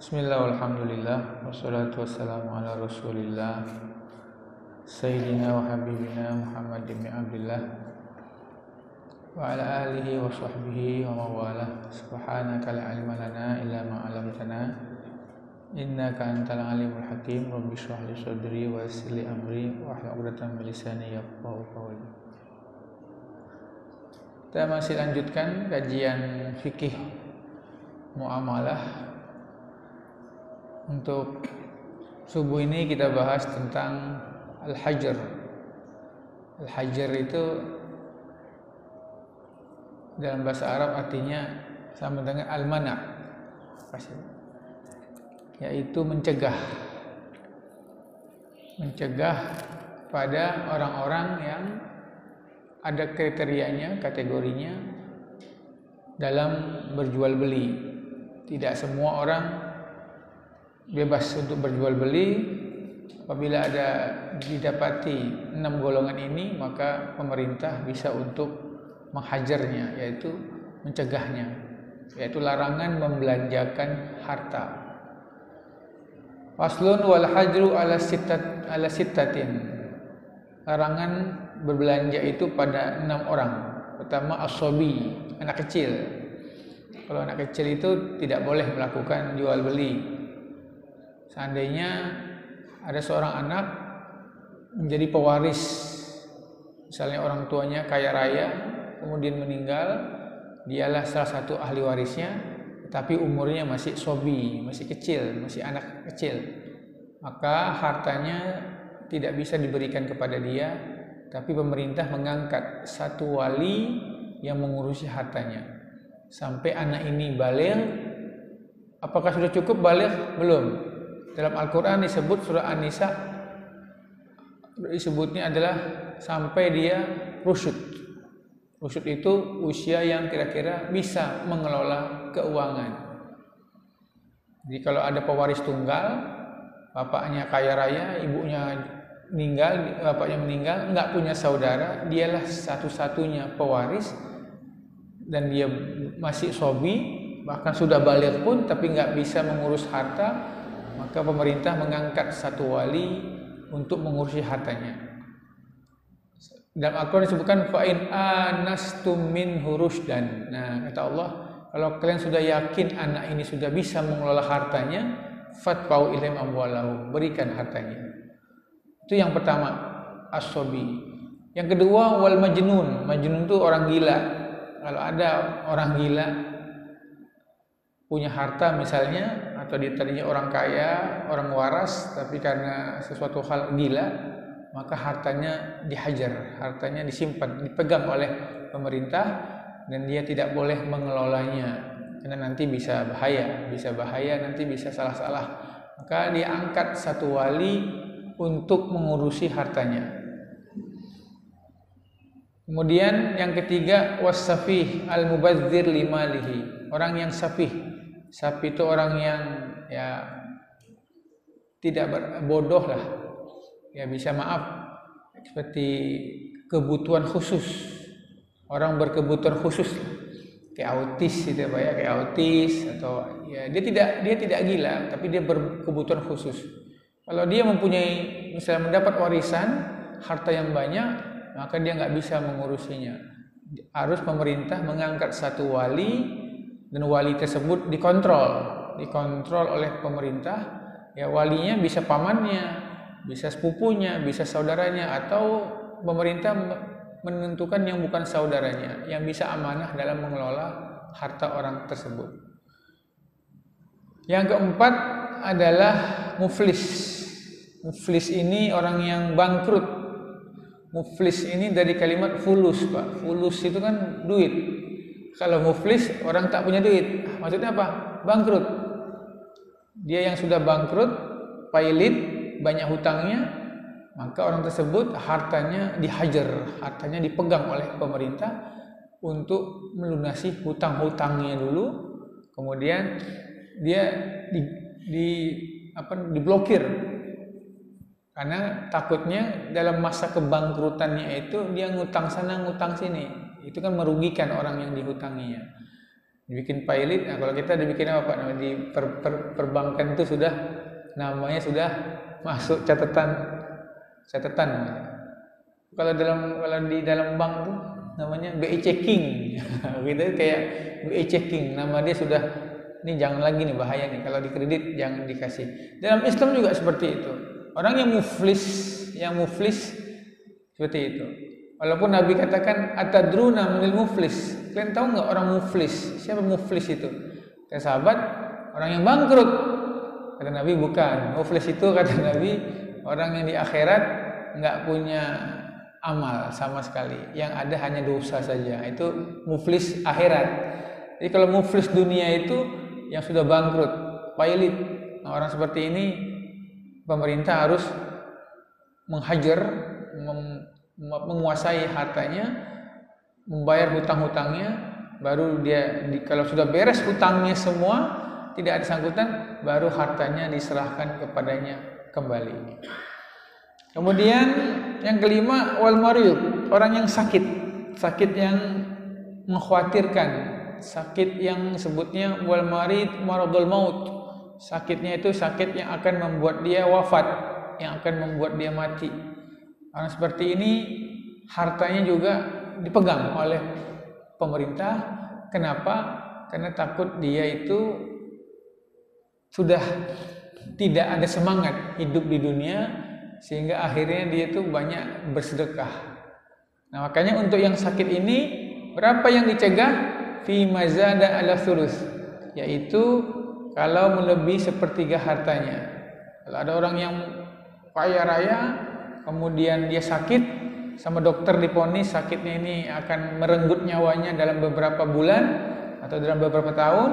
Bismillah, alhamdulillah, wassalatu wassalamu ala rasulillah Sayyidina wa habibina Muhammad bin Abdullah wa ala alihi wa sahbihi wa mawalah. Subhanaka la ilma lana illa ma 'allamtana innaka antal alimul hakim. Rabbi shrah li sadri wa yassir li amri wa hlul 'uqdatam min lisani yafqahu qawli. Kita masih lanjutkan kajian fikih muamalah. Untuk subuh ini kita bahas tentang al-hajar. Al-hajar itu dalam bahasa Arab artinya sama dengan al-mana', yaitu mencegah pada orang-orang yang ada kriterianya, kategorinya dalam berjual beli. Tidak semua orang bebas untuk berjual beli. Apabila ada didapati 6 golongan ini, maka pemerintah bisa untuk menghajarnya, yaitu mencegahnya, yaitu larangan membelanjakan harta. Faslun wal hajru ala sittatin. Larangan berbelanja itu pada 6 orang. Pertama as-sobi, anak kecil. Kalau anak kecil itu tidak boleh melakukan jual beli. Seandainya ada seorang anak menjadi pewaris, misalnya orang tuanya kaya raya, kemudian meninggal, dialah salah satu ahli warisnya, tapi umurnya masih sobi, masih kecil, masih anak kecil, maka hartanya tidak bisa diberikan kepada dia, tapi pemerintah mengangkat satu wali yang mengurusi hartanya sampai anak ini baligh. Apakah sudah cukup baligh? Belum. Dalam Al-Quran disebut surah An-Nisa, disebutnya adalah sampai dia rusyud. Rusyud itu usia yang kira-kira bisa mengelola keuangan. Jadi kalau ada pewaris tunggal, bapaknya kaya raya, ibunya meninggal, bapaknya meninggal, nggak punya saudara, dialah satu-satunya pewaris, dan dia masih sobi, bahkan sudah baligh pun tapi nggak bisa mengurus harta, maka pemerintah mengangkat satu wali untuk mengurusi hartanya. Dalam Al-Quran disebutkan fa'in anastum minhu rusydan. Nah, kata Allah, kalau kalian sudah yakin anak ini sudah bisa mengelola hartanya, fatfa'u ilaihim amwalahum, berikan hartanya. Itu yang pertama, as-sobi. Yang kedua, wal majnun. Majnun itu orang gila. Kalau ada orang gila punya harta misalnya, atau dia tadinya orang kaya, orang waras, tapi karena sesuatu hal gila, maka hartanya dihajar, hartanya disimpan, dipegang oleh pemerintah, dan dia tidak boleh mengelolanya, karena nanti bisa bahaya, nanti bisa salah-salah. Maka dia angkat satu wali untuk mengurusi hartanya. Kemudian yang ketiga, was-safih al-mubadzir limalihi. Orang yang safih. Sapi itu orang yang ya tidak bodoh lah, ya bisa maaf, seperti kebutuhan khusus, orang berkebutuhan khusus, kayak autis gitu Pak ya, kayak autis, atau ya dia tidak gila, tapi dia berkebutuhan khusus. Kalau dia mempunyai, misalnya mendapat warisan harta yang banyak, maka dia nggak bisa mengurusinya. Harus pemerintah mengangkat satu wali, dan wali tersebut dikontrol oleh pemerintah. Ya, walinya bisa pamannya, bisa sepupunya, bisa saudaranya, atau pemerintah menentukan yang bukan saudaranya yang bisa amanah dalam mengelola harta orang tersebut. Yang keempat adalah muflis. Muflis ini orang yang bangkrut. Muflis ini dari kalimat fulus, Pak. Fulus itu kan duit. Kalau muflis, orang tak punya duit. Maksudnya apa? Bangkrut. Dia yang sudah bangkrut, pailit, banyak hutangnya, maka orang tersebut hartanya dihajar, hartanya dipegang oleh pemerintah untuk melunasi hutang-hutangnya dulu, kemudian dia diblokir. Karena takutnya dalam masa kebangkrutannya itu dia ngutang sana ngutang sini, itu kan merugikan orang yang dihutanginya. Dibikin pilot. Nah, kalau kita dibikin apa Pak? Namanya di perbankan itu sudah namanya sudah masuk catatan namanya. Kalau di dalam bank tuh namanya BI checking. Gitu kayak BI checking, nama dia sudah, ini jangan lagi nih, bahaya nih kalau di kredit jangan dikasih. Dalam Islam juga seperti itu. Orang yang muflis seperti itu. Walaupun Nabi katakan atadruna manil muflis. Kalian tahu nggak orang muflis? Siapa muflis itu? Kata sahabat, orang yang bangkrut. Kata Nabi bukan. Muflis itu kata Nabi orang yang di akhirat nggak punya amal sama sekali, yang ada hanya dosa saja. Itu muflis akhirat. Jadi kalau muflis dunia itu yang sudah bangkrut, pilot. Nah, orang seperti ini pemerintah harus menghajar, menguasai hartanya, membayar hutang-hutangnya, baru dia kalau sudah beres hutangnya semua, tidak ada sangkutan, baru hartanya diserahkan kepadanya kembali. Kemudian yang kelima, wal marid, orang yang sakit yang mengkhawatirkan, sakit yang sebutnya wal marid maradul maut. Sakitnya itu sakit yang akan membuat dia wafat, yang akan membuat dia mati. Orang seperti ini hartanya juga dipegang oleh pemerintah. Kenapa? Karena takut dia itu sudah tidak ada semangat hidup di dunia, sehingga akhirnya dia itu banyak bersedekah. Nah, makanya untuk yang sakit ini berapa yang dicegah? Fi mazada ala thuluth, yaitu kalau melebihi sepertiga hartanya. Kalau ada orang yang kaya raya, kemudian dia sakit, sama dokter diponis sakitnya ini akan merenggut nyawanya dalam beberapa bulan atau dalam beberapa tahun,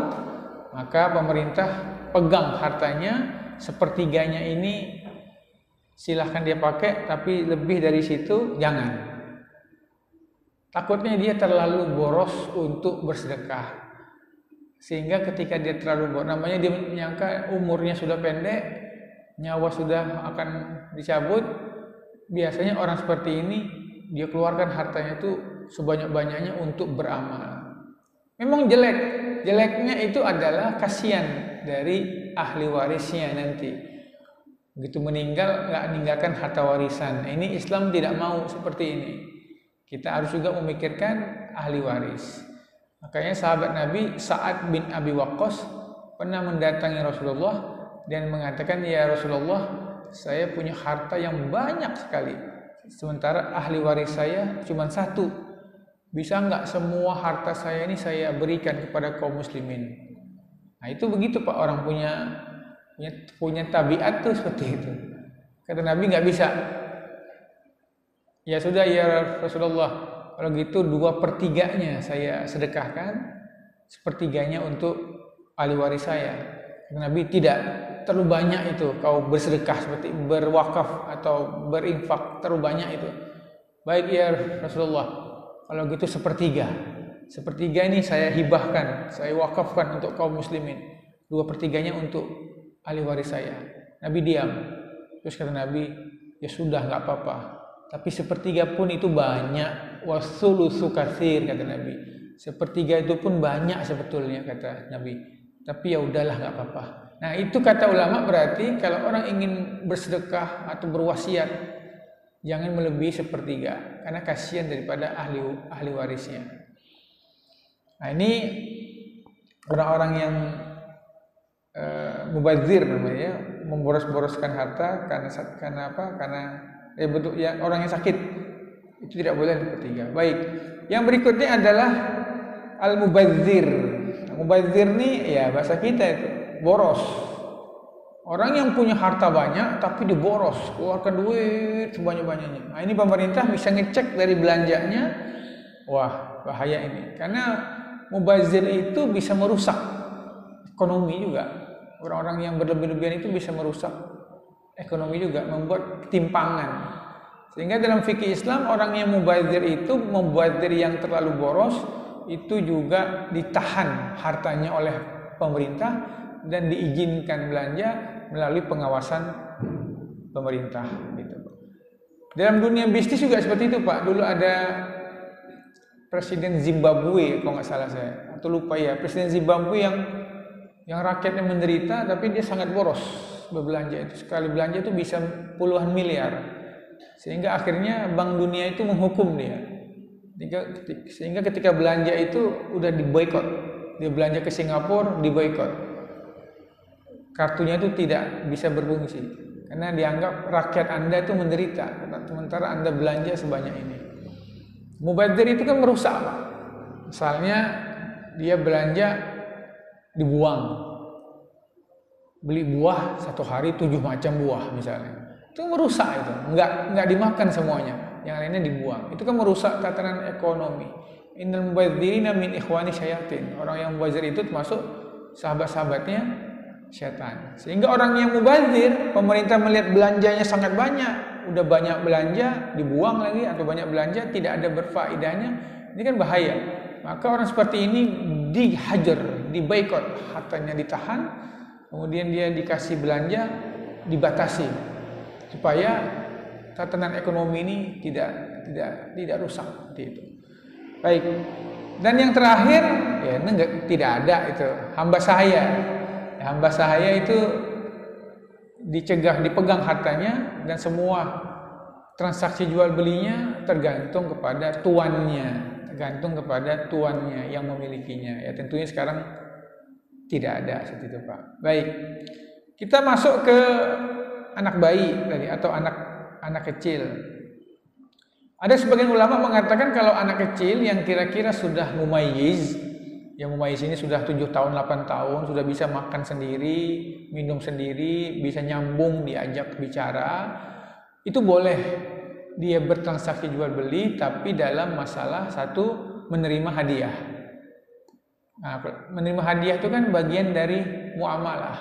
maka pemerintah pegang hartanya, sepertiganya ini silahkan dia pakai, tapi lebih dari situ jangan. Takutnya dia terlalu boros untuk bersedekah, sehingga ketika dia terlalu boros, namanya dia menyangka umurnya sudah pendek, nyawa sudah akan dicabut. Biasanya orang seperti ini dia keluarkan hartanya itu sebanyak-banyaknya untuk beramal. Memang jeleknya itu adalah kasihan dari ahli warisnya nanti. Begitu meninggal nggak meninggalkan harta warisan. Ini Islam tidak mau seperti ini. Kita harus juga memikirkan ahli waris. Makanya sahabat Nabi Sa'ad bin Abi Waqqas pernah mendatangi Rasulullah dan mengatakan, ya Rasulullah, saya punya harta yang banyak sekali, sementara ahli waris saya cuma satu. Bisa nggak semua harta saya ini saya berikan kepada kaum muslimin? Nah itu begitu Pak, orang punya tabiat tuh seperti itu. Kata Nabi nggak bisa. Ya sudah ya Rasulullah, kalau gitu 2/3-nya saya sedekahkan, 1/3-nya untuk ahli waris saya. Kata Nabi tidak, terlalu banyak itu kau bersedekah, seperti berwakaf atau berinfak, terlalu banyak itu. Baik ya Rasulullah, kalau gitu 1/3 ini saya hibahkan, saya wakafkan untuk kaum muslimin, 2/3-nya untuk ahli waris saya. Nabi diam. Terus kata Nabi, ya sudah nggak apa-apa, tapi 1/3 pun itu banyak. Wasulusu katsir, kata Nabi. 1/3 itu pun banyak sebetulnya, kata Nabi. Tapi ya udahlah nggak apa-apa. Nah itu kata ulama berarti kalau orang ingin bersedekah atau berwasiat, jangan melebihi 1/3, karena kasihan daripada ahli warisnya. Nah ini orang-orang yang mubazir namanya, memboros-boroskan harta karena apa? Karena bentuk ya, orang yang sakit itu tidak boleh 1/3. Baik, yang berikutnya adalah al-mubazir. Mubazir nih ya bahasa kita itu boros. Orang yang punya harta banyak tapi diboros, keluarkan duit sebanyak-banyaknya. Nah, ini pemerintah bisa ngecek dari belanjanya. Wah, bahaya ini. Karena mubazir itu bisa merusak ekonomi juga. Orang-orang yang berlebih-lebihan itu bisa merusak ekonomi juga, membuat ketimpangan. Sehingga dalam fikih Islam, orang yang mubazir itu, mubazir yang terlalu boros, itu juga ditahan hartanya oleh pemerintah dan diizinkan belanja melalui pengawasan pemerintah gitu. Dalam dunia bisnis juga seperti itu Pak. Dulu ada Presiden Zimbabwe kalau nggak salah saya, atau lupa ya, Presiden Zimbabwe yang rakyatnya menderita tapi dia sangat boros berbelanja itu. Sekali belanja itu bisa puluhan miliar. Sehingga akhirnya Bank Dunia itu menghukum dia. Sehingga ketika belanja itu udah diboikot. Dia belanja ke Singapura diboikot. Kartunya itu tidak bisa berfungsi karena dianggap rakyat Anda itu menderita sementara Anda belanja sebanyak ini. Mubazir itu kan merusak, Pak. Misalnya dia belanja dibuang, beli buah satu hari 7 macam buah misalnya, itu merusak, itu nggak dimakan semuanya, yang lainnya dibuang. Itu kan merusak tatanan ekonomi. Innal mubadzirina min ikhwani syayatin. Orang yang mubazir itu termasuk sahabat-sahabatnya syaitan. Sehingga orang yang mubazir, pemerintah melihat belanjanya sangat banyak, udah banyak belanja dibuang lagi, atau banyak belanja tidak ada berfaedahnya, ini kan bahaya. Maka orang seperti ini dihajar, diboikot, hartanya ditahan, kemudian dia dikasih belanja dibatasi supaya tatanan ekonomi ini tidak rusak seperti itu. Baik. Dan yang terakhir ya tidak ada itu hamba sahaya. Hamba sahaya itu dicegah, dipegang hartanya, dan semua transaksi jual belinya tergantung kepada tuannya, yang memilikinya. Ya tentunya sekarang tidak ada seperti itu, Pak. Baik, kita masuk ke anak bayi tadi atau anak kecil. Ada sebagian ulama mengatakan kalau anak kecil yang kira-kira sudah mumayyiz, yang mumayyiz ini sudah 7 tahun, 8 tahun, sudah bisa makan sendiri, minum sendiri, bisa nyambung, diajak bicara, itu boleh dia bertransaksi jual beli, tapi dalam masalah satu menerima hadiah. Nah, menerima hadiah itu kan bagian dari muamalah.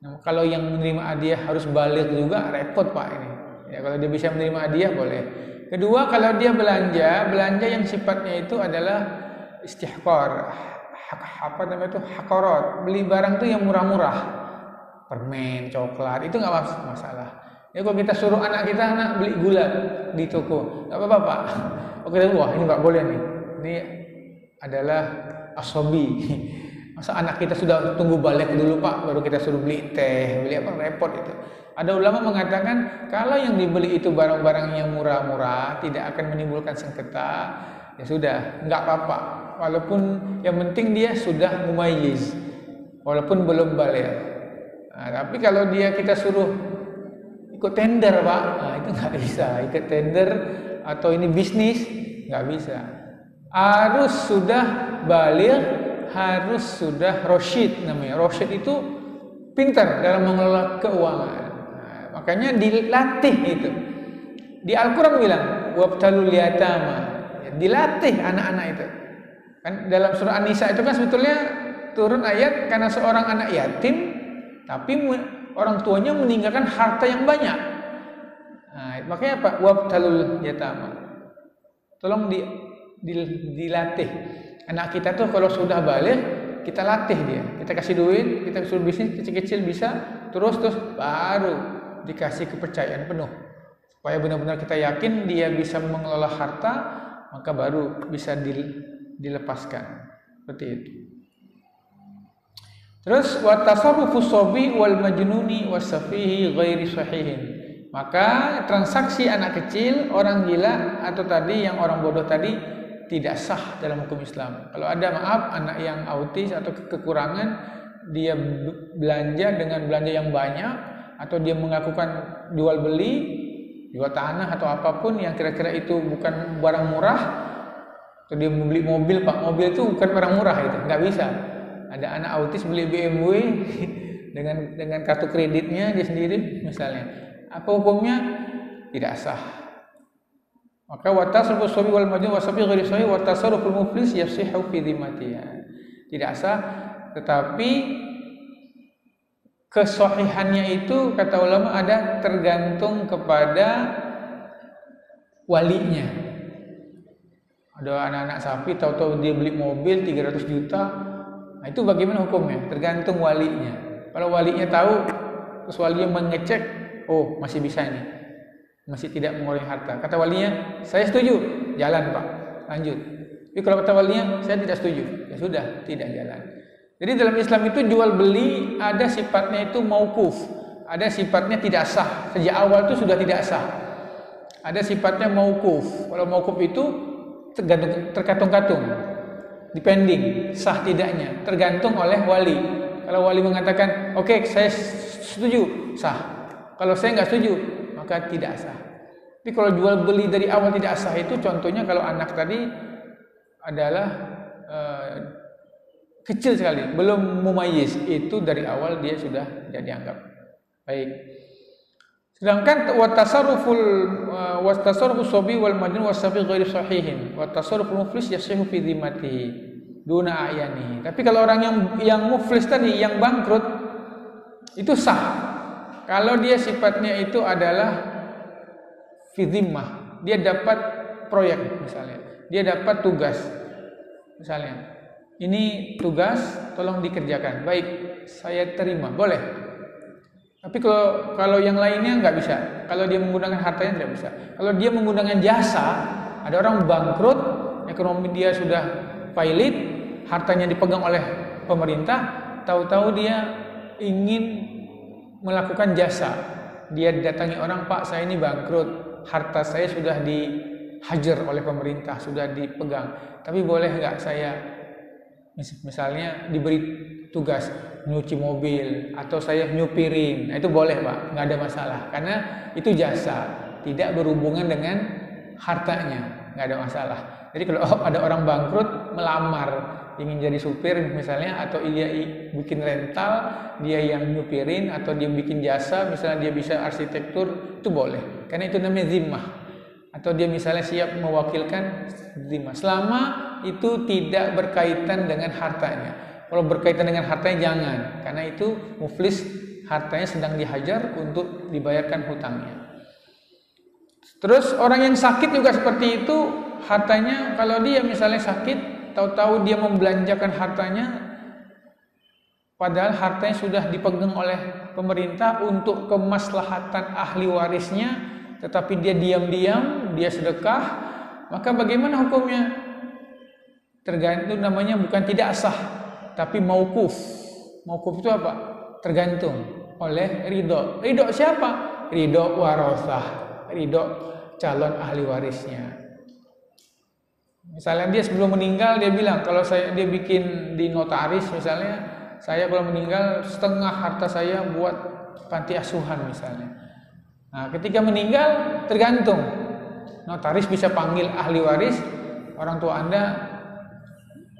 Nah, kalau yang menerima hadiah harus balik juga repot, Pak, ini. Ya, kalau dia bisa menerima hadiah boleh. Kedua, kalau dia belanja yang sifatnya itu adalah istihqar, haqarat, beli barang itu yang murah-murah, permen, coklat, itu nggak masalah. Ya kalau kita suruh anak kita beli gula di toko, nggak apa-apa, Pak. Oke, wah ini nggak boleh nih, ini adalah asobi. Masa anak kita sudah tunggu balik dulu, Pak, baru kita suruh beli teh, beli apa, repot itu. Ada ulama mengatakan kalau yang dibeli itu barang-barang yang murah-murah, tidak akan menimbulkan sengketa, ya sudah, nggak apa-apa. Walaupun yang penting dia sudah mumayyiz, walaupun belum balik. Nah, tapi kalau kita suruh ikut tender, Pak, nah itu nggak bisa. Ikut tender atau ini bisnis nggak bisa. Harus sudah balik, harus sudah rasyid namanya. Rasyid itu pintar dalam mengelola keuangan. Makanya dilatih itu. Di Al-Quran bilang wabtalul yatama, dilatih anak-anak itu. Kan dalam surah An-Nisa itu kan sebetulnya turun ayat karena seorang anak yatim, tapi orang tuanya meninggalkan harta yang banyak. Nah, makanya apa? Wabtalul yatama. Tolong dilatih. Anak kita tuh kalau sudah balik, kita latih dia. Kita kasih duit, kita suruh bisnis kecil-kecil bisa, terus baru dikasih kepercayaan penuh supaya benar-benar kita yakin dia bisa mengelola harta, maka baru bisa dilepaskan seperti itu. Terus wa tasarrufu shabi wal majnuni wasafihi ghairi sahihin. Maka transaksi anak kecil, orang gila atau tadi yang orang bodoh tadi tidak sah dalam hukum Islam. Kalau ada anak yang autis atau kekurangan, dia belanja dengan belanja yang banyak, atau dia mengakukan jual beli, jual tanah atau apapun yang kira-kira itu bukan barang murah, atau dia membeli mobil, Pak, mobil itu bukan barang murah, itu nggak bisa. Ada anak autis beli BMW dengan kartu kreditnya dia sendiri misalnya, apa hukumnya? Tidak sah. Maka watasarrufus shabi wal majnun wasafi ghairi sahih wa tasarruful muflis yasihhu fi dhimmatiha. Tidak sah, tetapi kesahihannya itu kata ulama ada tergantung kepada walinya. Ada anak-anak sapi tahu-tahu dia beli mobil 300 juta. Nah, itu bagaimana hukumnya? Tergantung walinya. Kalau walinya tahu, terus walinya mengecek, oh masih bisa ini, masih tidak mengurangi harta. Kata walinya, saya setuju, jalan, Pak, lanjut. Tapi kalau kata walinya, saya tidak setuju. Ya sudah, tidak jalan. Jadi dalam Islam itu jual beli ada sifatnya itu mauquf, ada sifatnya tidak sah. Sejak awal itu sudah tidak sah. Ada sifatnya mauquf. Kalau mauquf itu tergantung-katung, depending, sah tidaknya, tergantung oleh wali. Kalau wali mengatakan, oke, saya setuju, sah. Kalau saya nggak setuju, maka tidak sah. Tapi kalau jual beli dari awal tidak sah itu, contohnya kalau anak tadi adalah kecil sekali, belum mumayyiz, itu dari awal dia sudah dianggap baik. Sedangkan watasarrufus sabi wal majnun wasafi ghairi sahihin, watasarruful muflis yasihu fi dhimmatihi duna ayani. Tapi kalau orang yang muflis tadi, yang bangkrut, itu sah. Kalau dia sifatnya itu adalah fi dhimmah, dia dapat proyek misalnya, dia dapat tugas misalnya, ini tugas tolong dikerjakan, baik saya terima, boleh. Tapi kalau yang lainnya nggak bisa, kalau dia menggunakan hartanya tidak bisa. Kalau dia menggunakan jasa, ada orang bangkrut, ekonomi dia sudah pailit, hartanya dipegang oleh pemerintah, tahu-tahu dia ingin melakukan jasa, dia datangi orang, Pak saya ini bangkrut, harta saya sudah dihajar oleh pemerintah, sudah dipegang, tapi boleh nggak saya misalnya diberi tugas nyuci mobil atau saya nyupirin? Nah, itu boleh Pak, nggak ada masalah, karena itu jasa, tidak berhubungan dengan hartanya, nggak ada masalah. Jadi kalau ada orang bangkrut melamar ingin jadi supir misalnya, atau dia bikin rental, dia yang nyupirin, atau dia bikin jasa, misalnya dia bisa arsitektur, itu boleh, karena itu namanya zimmah. Atau dia misalnya siap mewakilkan zimmah, selama itu tidak berkaitan dengan hartanya. Kalau berkaitan dengan hartanya jangan, karena itu muflis, hartanya sedang dihajar untuk dibayarkan hutangnya. Terus orang yang sakit juga seperti itu, hartanya kalau dia misalnya sakit, tahu-tahu dia membelanjakan hartanya, padahal hartanya sudah dipegang oleh pemerintah untuk kemaslahatan ahli warisnya, tetapi dia diam-diam, dia sedekah, maka bagaimana hukumnya? Tergantung, namanya bukan tidak sah, tapi mauquf. Mauquf itu apa? Tergantung oleh ridho. Ridho siapa? Ridho warasah, ridho calon ahli warisnya. Misalnya dia sebelum meninggal dia bilang, kalau dia bikin di notaris misalnya, saya kalau meninggal setengah harta saya buat panti asuhan misalnya. Nah, ketika meninggal tergantung, notaris bisa panggil ahli waris, orang tua Anda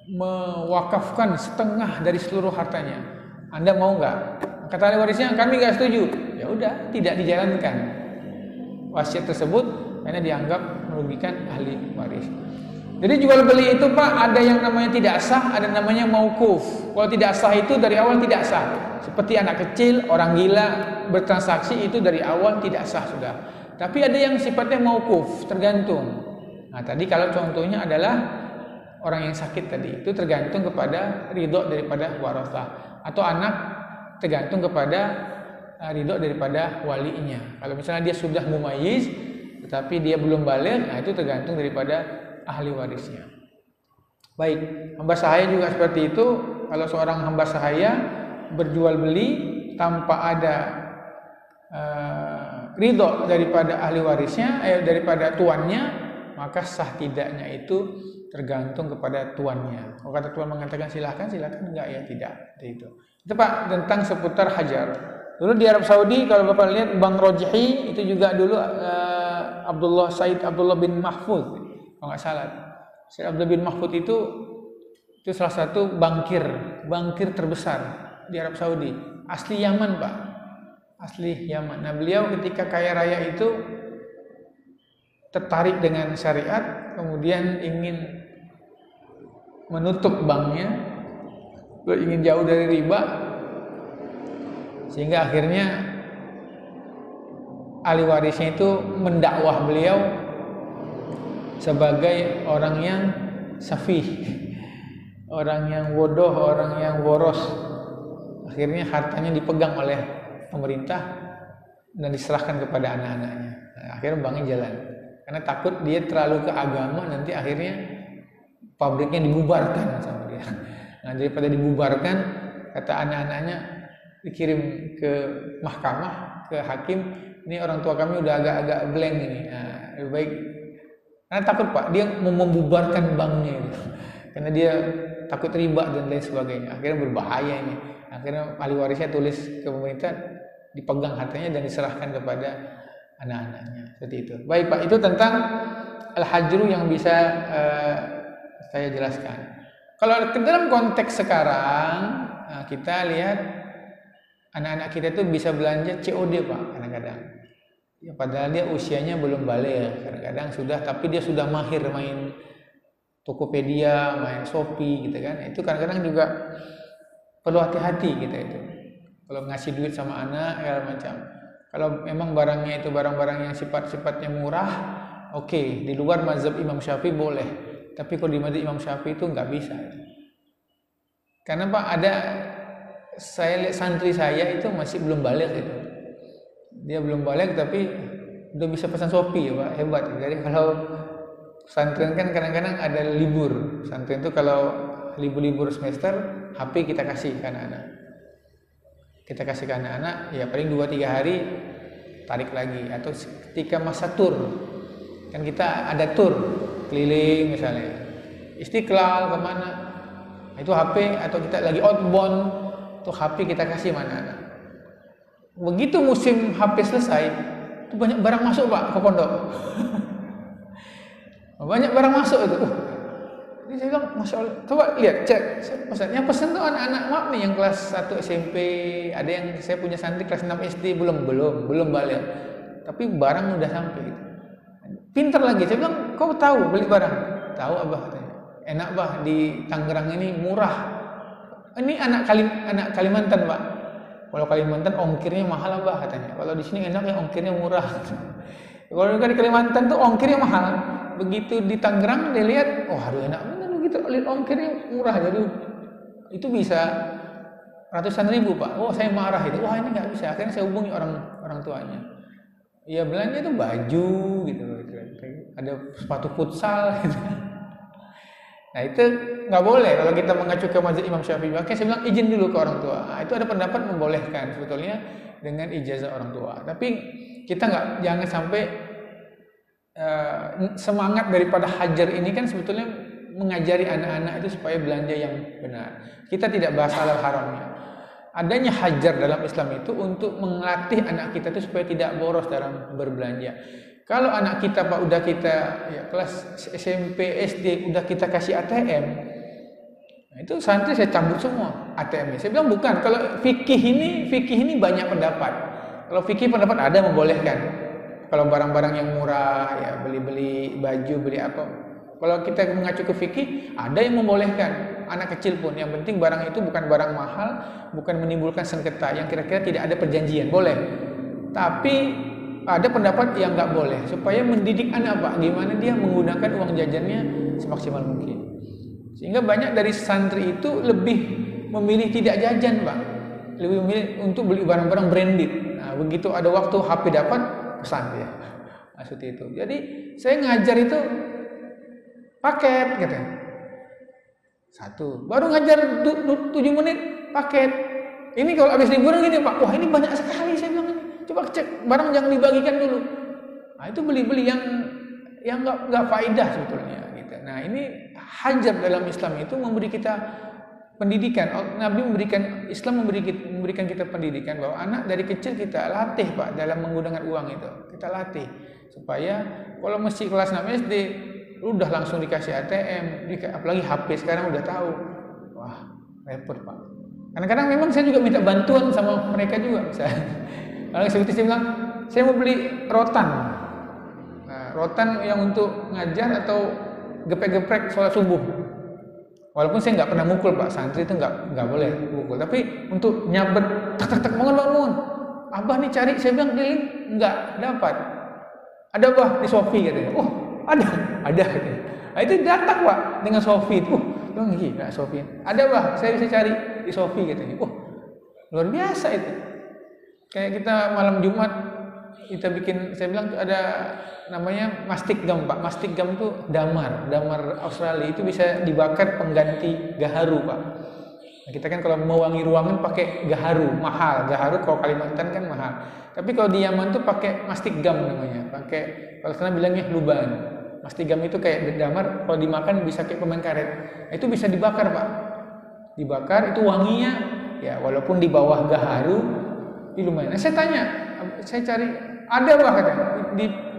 mewakafkan setengah dari seluruh hartanya, Anda mau nggak? Kata ahli warisnya, kami nggak setuju. Ya udah, tidak dijalankan wasiat tersebut karena dianggap merugikan ahli waris. Jadi jual beli itu Pak, ada yang namanya tidak sah, ada namanya mauquf. Kalau tidak sah itu dari awal tidak sah. Seperti anak kecil, orang gila bertransaksi, itu dari awal tidak sah sudah. Tapi ada yang sifatnya mauquf, tergantung. Nah tadi kalau contohnya adalah orang yang sakit tadi, itu tergantung kepada ridho daripada warasah. Atau anak tergantung kepada ridho daripada walinya. Kalau misalnya dia sudah mumayyiz, tetapi dia belum baligh, nah itu tergantung daripada ahli warisnya. Baik, hamba sahaya juga seperti itu. Kalau seorang hamba sahaya berjual beli tanpa ada ridho daripada ahli warisnya, daripada tuannya, maka sah tidaknya itu tergantung kepada tuannya. Kalau kata tuan mengatakan silakan, enggak ya tidak. Itu Pak tentang seputar hajar. Dulu di Arab Saudi kalau Bapak lihat Bang Rojhi itu juga dulu Said Abdullah bin Mahfud. Kalau nggak salah, Syekh Abdullah bin Mahfud itu salah satu bankir terbesar di Arab Saudi. Asli Yaman Pak, asli Yaman. Nah beliau ketika kaya raya itu tertarik dengan syariat, kemudian ingin menutup banknya, ingin jauh dari riba, sehingga akhirnya ahli warisnya itu mendakwah beliau sebagai orang yang safih, orang yang bodoh, orang yang boros. Akhirnya hartanya dipegang oleh pemerintah dan diserahkan kepada anak-anaknya. Nah, akhirnya banknya jalan, karena takut dia terlalu ke agama, nanti akhirnya pabriknya dibubarkan sama dia. Nah, daripada dibubarkan, kata anak-anaknya dikirim ke mahkamah, ke hakim, ini orang tua kami udah agak-agak blank ini. Nah, lebih baik, karena takut Pak, dia mau membubarkan banknya itu. Karena dia takut riba dan lain sebagainya. Akhirnya berbahaya ini. Akhirnya ahli warisnya tulis ke pemerintah, dipegang hartanya dan diserahkan kepada anak-anaknya. Seperti itu. Baik Pak, itu tentang al-hajru yang bisa saya jelaskan. Kalau ke dalam konteks sekarang, kita lihat anak-anak kita itu bisa belanja COD Pak, kadang-kadang. Ya, padahal dia usianya belum balik, kadang-kadang sudah, tapi dia sudah mahir main Tokopedia, main Shopee gitu kan. Itu kadang-kadang juga perlu hati-hati kita itu. Kalau ngasih duit sama anak, ya macam. Kalau memang barangnya itu barang-barang yang sifat-sifatnya murah, oke, di luar mazhab Imam Syafi'i boleh. Tapi kalau di mazhab Imam Syafi'i itu nggak bisa. Karena Pak, ada saya lihat santri saya itu masih belum balik itu. Dia belum balik tapi udah bisa pesan Shopee ya Pak, hebat. Jadi kalau pesantren kan kadang-kadang ada libur. Pesantren itu kalau libur-libur semester, HP kita kasih ke anak-anak. Kita kasih ke anak-anak, ya paling 2-3 hari tarik lagi. Atau ketika masa tur, kan kita ada tur keliling misalnya, Istiqlal kemana, itu HP, atau kita lagi outbound, itu HP kita kasih mana anak. Begitu musim HP selesai, itu banyak barang masuk Pak ke pondok. Banyak barang masuk itu. Ini saya bilang, Masya Allah, coba lihat, cek. Yang pesan tuh anak-anak maaf nih, yang kelas 1 SMP, ada yang saya punya santri kelas 6 SD, belum balik. Tapi barang udah sampai. Pinter lagi, saya bilang, kau tahu beli barang? Tahu Abah katanya. Enak Bah, di Tangerang ini murah. Ini anak Kalimantan Pak. Kalau Kalimantan ongkirnya mahal Abah katanya. Kalau di sini enak ya ongkirnya murah. Kalau di Kalimantan tuh ongkirnya mahal. Begitu di Tangerang dia lihat, oh aduh enak bener gitu, lihat ongkirnya murah, jadi itu bisa ratusan ribu Pak. Oh saya marah itu, wah ini nggak bisa. Akhirnya saya hubungi orang tuanya. Ya belanja itu baju gitu, ada sepatu futsal gitu. Nah itu nggak boleh kalau kita mengacu ke mazhab Imam Syafi'i. Makanya saya bilang izin dulu ke orang tua. Nah, itu ada pendapat membolehkan sebetulnya dengan ijazah orang tua. Tapi kita jangan sampai semangat daripada hajar ini kan sebetulnya mengajari anak-anak itu supaya belanja yang benar. Kita tidak bahas halal haramnya. Adanya hajar dalam Islam itu untuk melatih anak kita itu supaya tidak boros dalam berbelanja. Kalau anak kita Pak udah kita ya, kelas SMP, SD udah kita kasih ATM, nah itu santri saya cabut semua ATM-nya. Saya bilang bukan. Kalau fikih ini banyak pendapat. Kalau fikih pendapat ada membolehkan. Kalau barang-barang yang murah ya beli baju, beli apa. Kalau kita mengacu ke fikih ada yang membolehkan anak kecil pun. Yang penting barang itu bukan barang mahal, bukan menimbulkan sengketa yang kira-kira tidak ada perjanjian, boleh. Tapi ada pendapat yang nggak boleh supaya mendidik anak Pak gimana dia menggunakan uang jajannya semaksimal mungkin. Sehingga banyak dari santri itu lebih memilih tidak jajan Pak, lebih memilih untuk beli barang-barang branded. Nah begitu ada waktu HP dapat pesan dia. Nah, seperti itu. Jadi saya ngajar itu paket gitu. Satu, baru ngajar 7 menit paket. Ini kalau habis liburan gini Pak, wah ini banyak sekali saya bilang ini. Coba cek barang yang dibagikan dulu. Nah itu beli-beli yang nggak faedah sebetulnya. Gitu. Nah ini hajar dalam Islam itu memberi kita pendidikan. Nabi Islam memberikan kita pendidikan bahwa anak dari kecil kita latih Pak dalam menggunakan uang itu. Kita latih supaya kalau mesti kelas 6 SD udah langsung dikasih ATM, apalagi HP sekarang udah tahu. Wah repot Pak. Kadang-kadang memang saya juga minta bantuan sama mereka juga misalnya. Kalau seperti saya bilang, saya mau beli rotan. Nah, rotan yang untuk ngajar atau geprek-geprek sholat subuh. Walaupun saya nggak pernah mukul Pak, santri itu nggak boleh mukul. Tapi untuk nyabet, tak bangun. Abah nih cari, saya bilang keliling nggak dapat. Ada Bah di Shopee katanya. Oh ada. Katanya. Nah, itu datang Pak dengan Shopee. Bilang gila Shopee. Ada Bah, saya bisa cari di Shopee katanya. Luar biasa itu. Kayak kita malam Jumat kita bikin, saya bilang tuh ada namanya mastic gum Pak. Mastic gum tuh damar Australia, itu bisa dibakar pengganti gaharu Pak. Nah, kita kan kalau mewangi ruangan pakai gaharu, mahal. Gaharu kalau Kalimantan kan mahal. Tapi kalau di Yaman tuh pakai mastic gum namanya. Pakai, kalau sana bilangnya luban. Mastic gum itu kayak damar, kalau dimakan bisa kayak permen karet. Nah, itu bisa dibakar Pak. Dibakar itu wanginya ya walaupun di bawah gaharu, lumayan. Nah, saya tanya, saya cari ada Pak katanya.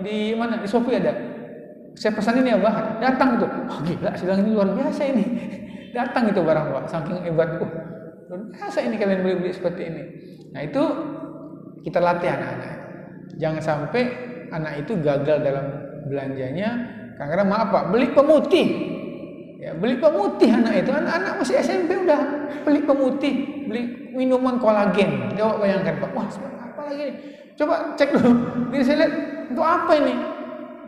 Di mana? Di Shopee ada. Saya pesan ini ya Pak. Datang tuh. Oh gila, sedang ini luar biasa ini. Datang itu barang Pak, saking hebat. Luar biasa ini kalian beli seperti ini. Nah, itu kita latih anak-anak. Jangan sampai anak itu gagal dalam belanjanya karena maaf Pak, beli pemutih. Ya, beli pemutih anak itu. Anak masih SMP udah beli pemutih, beli minuman kolagen. Coba bayangkan Pak. Wah, apa lagi nih? Coba cek dulu. Biar saya lihat untuk apa ini?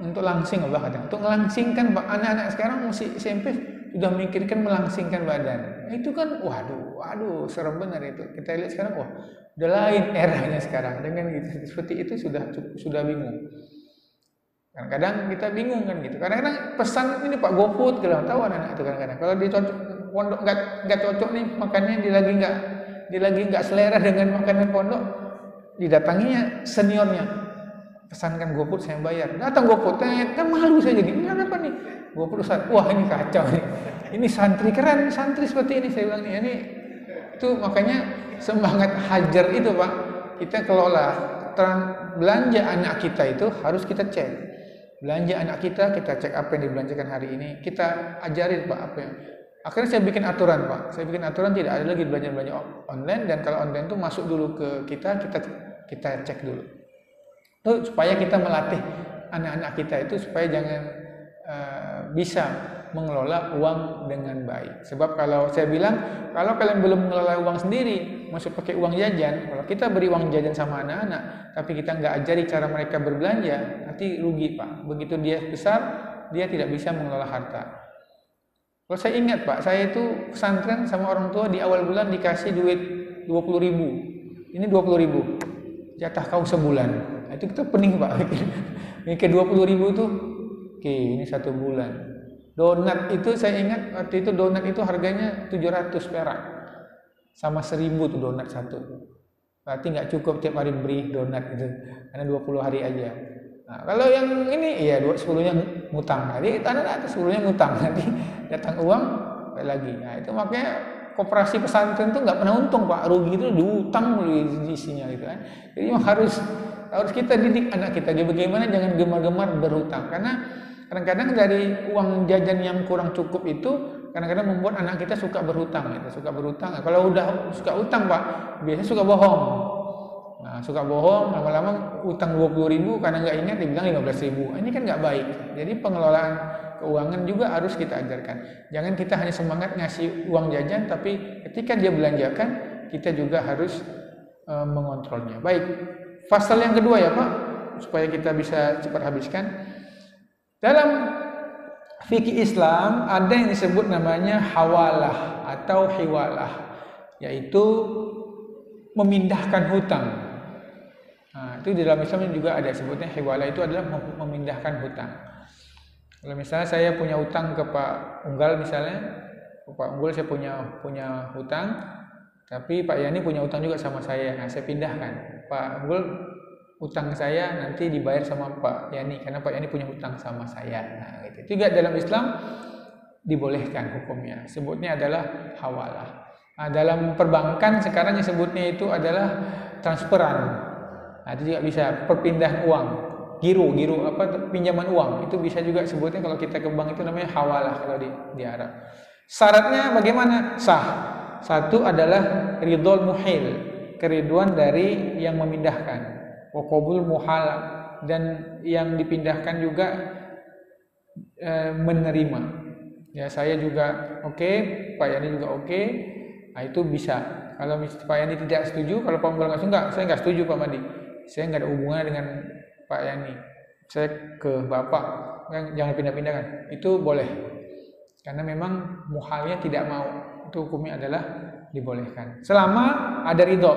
Untuk langsing Allah katanya. Untuk melangsingkan Pak. Anak-anak sekarang masih SMP sudah memikirkan melangsingkan badan. Itu kan waduh, serem benar itu. Kita lihat sekarang, wah, udah lain eranya sekarang. Dengan gitu, seperti itu sudah bingung. Kadang-kadang kita bingung kan gitu. Kadang-kadang pesan ini Pak GoFood, kalau tahu anak-anak itu kadang-kadang. Kalau di pondok nggak cocok nih makannya, dia lagi nggak selera dengan makanan pondok, didatanginya seniornya, pesankan GoFood saya bayar. Datang GoFood, kan malu saya jadi. Ini apa nih? GoFood Ustaz, wah ini kacau nih. Ini santri keren, santri seperti ini. Saya bilang ini itu makanya semangat hajar itu Pak. Kita kelola belanja anak kita itu harus kita cek. Belanja anak kita cek apa yang dibelanjakan hari ini. Kita ajarin Pak apa yang. Akhirnya saya bikin aturan Pak. Saya bikin aturan tidak ada lagi belanja online, dan kalau online itu masuk dulu ke kita cek dulu. Itu supaya kita melatih anak-anak kita itu supaya jangan bisa mengelola uang dengan baik. Sebab kalau saya bilang, kalau kalian belum mengelola uang sendiri, masuk pakai uang jajan, kalau kita beri uang jajan sama anak-anak, tapi kita nggak ajari cara mereka berbelanja, nanti rugi Pak. Begitu dia besar, dia tidak bisa mengelola harta. Kalau saya ingat Pak, saya itu pesantren sama orang tua di awal bulan dikasih duit 20.000. Ini 20.000, jatah kau sebulan. Nah, itu kita pening Pak. Mikir 20.000 tuh, oke, ini 1 bulan. Donat itu saya ingat waktu itu donat itu harganya 700 perak. Sama 1.000 tuh donat satu. Berarti nggak cukup tiap hari beri donat itu. Karena 20 hari aja. Nah, kalau yang ini ya 10-nya ngutang. Jadi anak-anak 10-nya ngutang. Nanti datang uang lagi. Nah, itu makanya koperasi pesantren itu nggak pernah untung Pak. Rugi itu diutang di isinya gitu kan. Jadi harus kita didik anak kita bagaimana jangan gemar-gemar berhutang, karena kadang-kadang dari uang jajan yang kurang cukup itu kadang-kadang membuat anak kita suka berhutang gitu. Suka berhutang. Kalau udah suka utang Pak, biasanya suka bohong. Nah, suka bohong, lama-lama utang 20.000 karena nggak ingat dibilang 15.000. Ini kan nggak baik. Jadi pengelolaan keuangan juga harus kita ajarkan. Jangan kita hanya semangat ngasih uang jajan, tapi ketika dia belanjakan kita juga harus mengontrolnya. Baik. Pasal yang kedua ya Pak, supaya kita bisa cepat habiskan. Dalam fikih Islam ada yang disebut namanya hawalah atau hiwalah, yaitu memindahkan hutang. Nah, itu di dalam Islam juga ada sebutnya hiwalah, itu adalah memindahkan hutang. Kalau misalnya saya punya hutang ke Pak Unggal misalnya, Pak Unggal saya punya hutang, tapi Pak Yani punya utang juga sama saya. Nah, saya pindahkan. Pak Unggal utang saya nanti dibayar sama Pak Yani karena Pak Yani punya utang sama saya. Nah, gitu. Juga dalam Islam dibolehkan hukumnya. Sebutnya adalah hawalah. Nah, dalam perbankan sekarang yang sebutnya itu adalah transferan. Nah, itu juga bisa perpindahan uang. Giro pinjaman uang. Itu bisa juga sebutnya kalau kita ke bank itu namanya hawalah kalau di Arab. Syaratnya bagaimana? Sah. Satu adalah ridhol muhil, keriduan dari yang memindahkan, wa qabul muhal, dan yang dipindahkan juga menerima. Ya, saya juga oke, Pak Yani juga oke. Nah, itu bisa. Kalau Pak Yani tidak setuju, kalau Pak Unggal nggak setuju, saya nggak setuju Pak Madi. Saya nggak ada hubungan dengan Pak Yani. Saya ke Bapak, jangan pindah-pindah kan. Itu boleh. Karena memang muhalnya tidak mau. Itu hukumnya adalah dibolehkan selama ada ridho.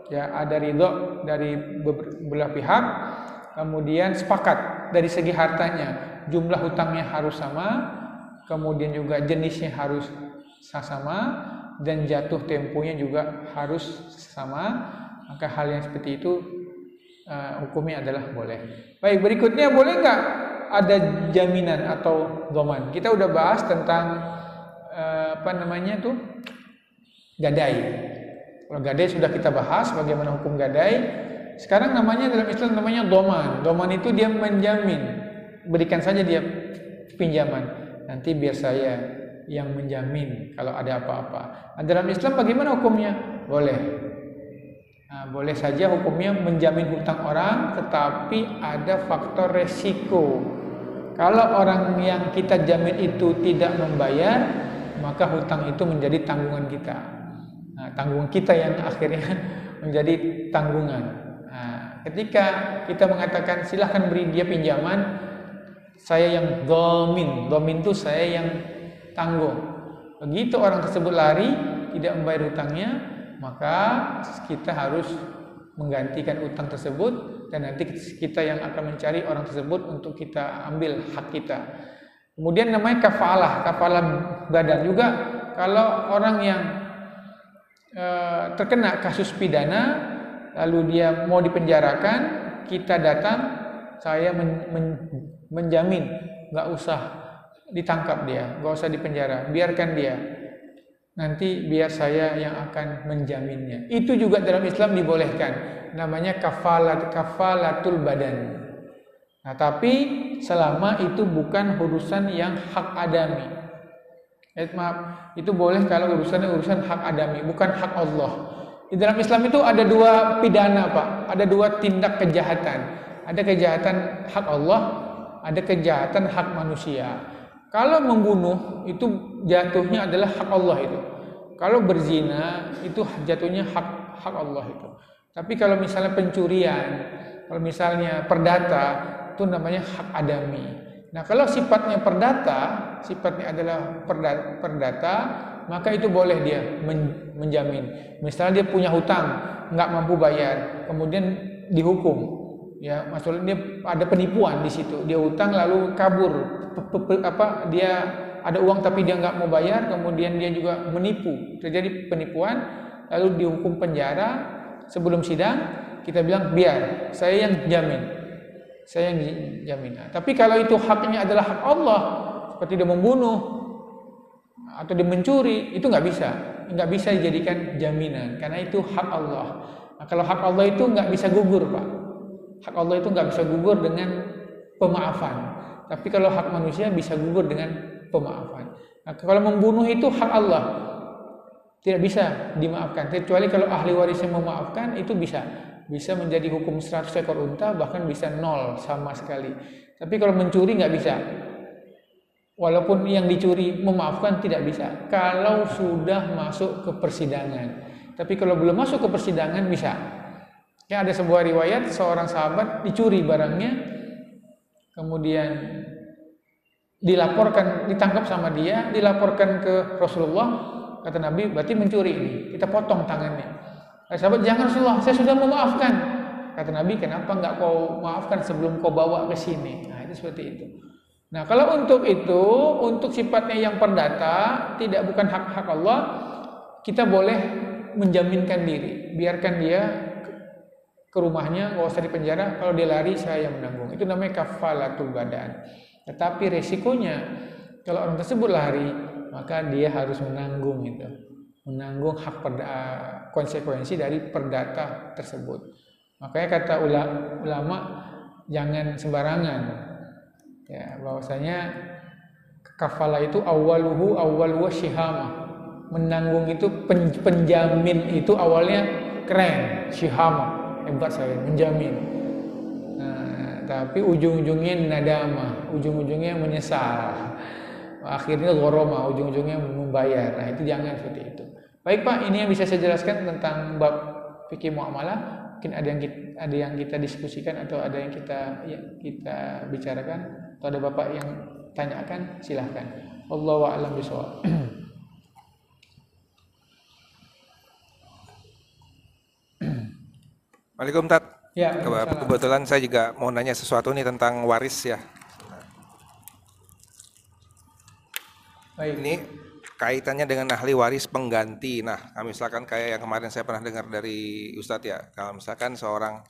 ya ada ridho dari belah pihak, kemudian sepakat dari segi hartanya, jumlah hutangnya harus sama, kemudian juga jenisnya harus sama, dan jatuh temponya juga harus sama. Maka hal yang seperti itu hukumnya adalah boleh. Baik, berikutnya boleh nggak ada jaminan atau doman? Kita udah bahas tentang gadai. Kalau gadai sudah kita bahas bagaimana hukum gadai. Sekarang namanya dalam Islam namanya doman. Doman itu dia menjamin. Berikan saja dia pinjaman. Nanti biar saya yang menjamin kalau ada apa-apa. Nah, dalam Islam bagaimana hukumnya? Boleh. Nah, boleh saja hukumnya menjamin hutang orang, tetapi ada faktor resiko. Kalau orang yang kita jamin itu tidak membayar, maka hutang itu menjadi tanggungan kita. Nah, tanggungan kita yang akhirnya menjadi tanggungan. Nah, ketika kita mengatakan silahkan beri dia pinjaman, saya yang domin itu saya yang tanggung. Begitu orang tersebut lari tidak membayar hutangnya, maka kita harus menggantikan utang tersebut, dan nanti kita yang akan mencari orang tersebut untuk kita ambil hak kita. Kemudian namanya kafalah badan juga. Kalau orang yang terkena kasus pidana lalu dia mau dipenjarakan, kita datang, saya menjamin nggak usah ditangkap dia, nggak usah dipenjara, biarkan dia, nanti biar saya yang akan menjaminnya. Itu juga dalam Islam dibolehkan, namanya kafalatul badan. Nah, tapi selama itu bukan urusan yang hak adami. Itu boleh kalau urusan hak adami, bukan hak Allah. Di dalam Islam itu ada dua pidana, Pak. Ada dua tindak kejahatan. Ada kejahatan hak Allah, ada kejahatan hak manusia. Kalau membunuh itu jatuhnya adalah hak Allah itu. Kalau berzina itu jatuhnya hak Allah itu. Tapi kalau misalnya pencurian, kalau misalnya perdata, itu namanya hak adami. Nah, kalau sifatnya perdata, sifatnya adalah perdata, maka itu boleh dia menjamin. Misalnya dia punya hutang, nggak mampu bayar, kemudian dihukum. Ya, maksudnya dia ada penipuan di situ. Dia hutang lalu kabur. Dia ada uang tapi dia nggak mau bayar, kemudian dia juga menipu. Terjadi penipuan, lalu dihukum penjara. Sebelum sidang kita bilang biar saya yang jamin, saya yang jamin. Nah, tapi kalau itu haknya adalah hak Allah, seperti dia membunuh atau dia mencuri, itu nggak bisa dijadikan jaminan karena itu hak Allah. Nah, kalau hak Allah itu nggak bisa gugur, Pak. Hak Allah itu nggak bisa gugur dengan pemaafan. Tapi kalau hak manusia bisa gugur dengan pemaafan. Nah, kalau membunuh itu hak Allah, tidak bisa dimaafkan. Kecuali kalau ahli warisnya memaafkan, itu bisa menjadi hukum 100 ekor unta, bahkan bisa 0 sama sekali. Tapi kalau mencuri nggak bisa. Walaupun yang dicuri memaafkan tidak bisa. Kalau sudah masuk ke persidangan. Tapi kalau belum masuk ke persidangan bisa. Ya, ada sebuah riwayat seorang sahabat dicuri barangnya, kemudian ditangkap sama dia, dilaporkan ke Rasulullah. Kata Nabi, berarti mencuri ini, kita potong tangannya. Sahabat, jangan Rasulullah, saya sudah memaafkan. Kata Nabi, kenapa nggak kau maafkan sebelum kau bawa ke sini? Nah, itu seperti itu. Nah, kalau untuk itu, untuk sifatnya yang perdata, bukan hak Allah, kita boleh menjaminkan diri, biarkan dia ke rumahnya, nggak usah dipenjara. Kalau dia lari, saya yang menanggung. Itu namanya kafalatul badan. Tetapi resikonya, kalau orang tersebut lari, maka dia harus menanggung konsekuensi dari perdata tersebut. Makanya kata ulama jangan sembarangan, ya, bahwasanya kafalah itu awwaluhu syihama. Menanggung itu penjamin itu awalnya keren, syihama, hebat saya menjamin. Nah, tapi ujung-ujungnya nadama, ujung-ujungnya menyesal. Akhirnya ghoroma, ujung-ujungnya membayar. Nah, itu jangan seperti itu. Baik, Pak, ini yang bisa saya jelaskan tentang bab fikih muamalah. Mungkin ada yang kita diskusikan atau ada yang kita bicarakan, atau ada Bapak yang tanyakan, silahkan. Wallahu a'lam bishawab. Waalaikumsalam, Tat. Ya, waalaikumsalam. Kebetulan saya juga mau nanya sesuatu nih tentang waris ya. Baik. Ini kaitannya dengan ahli waris pengganti. Nah, misalkan kayak yang kemarin saya pernah dengar dari Ustadz ya, kalau misalkan seorang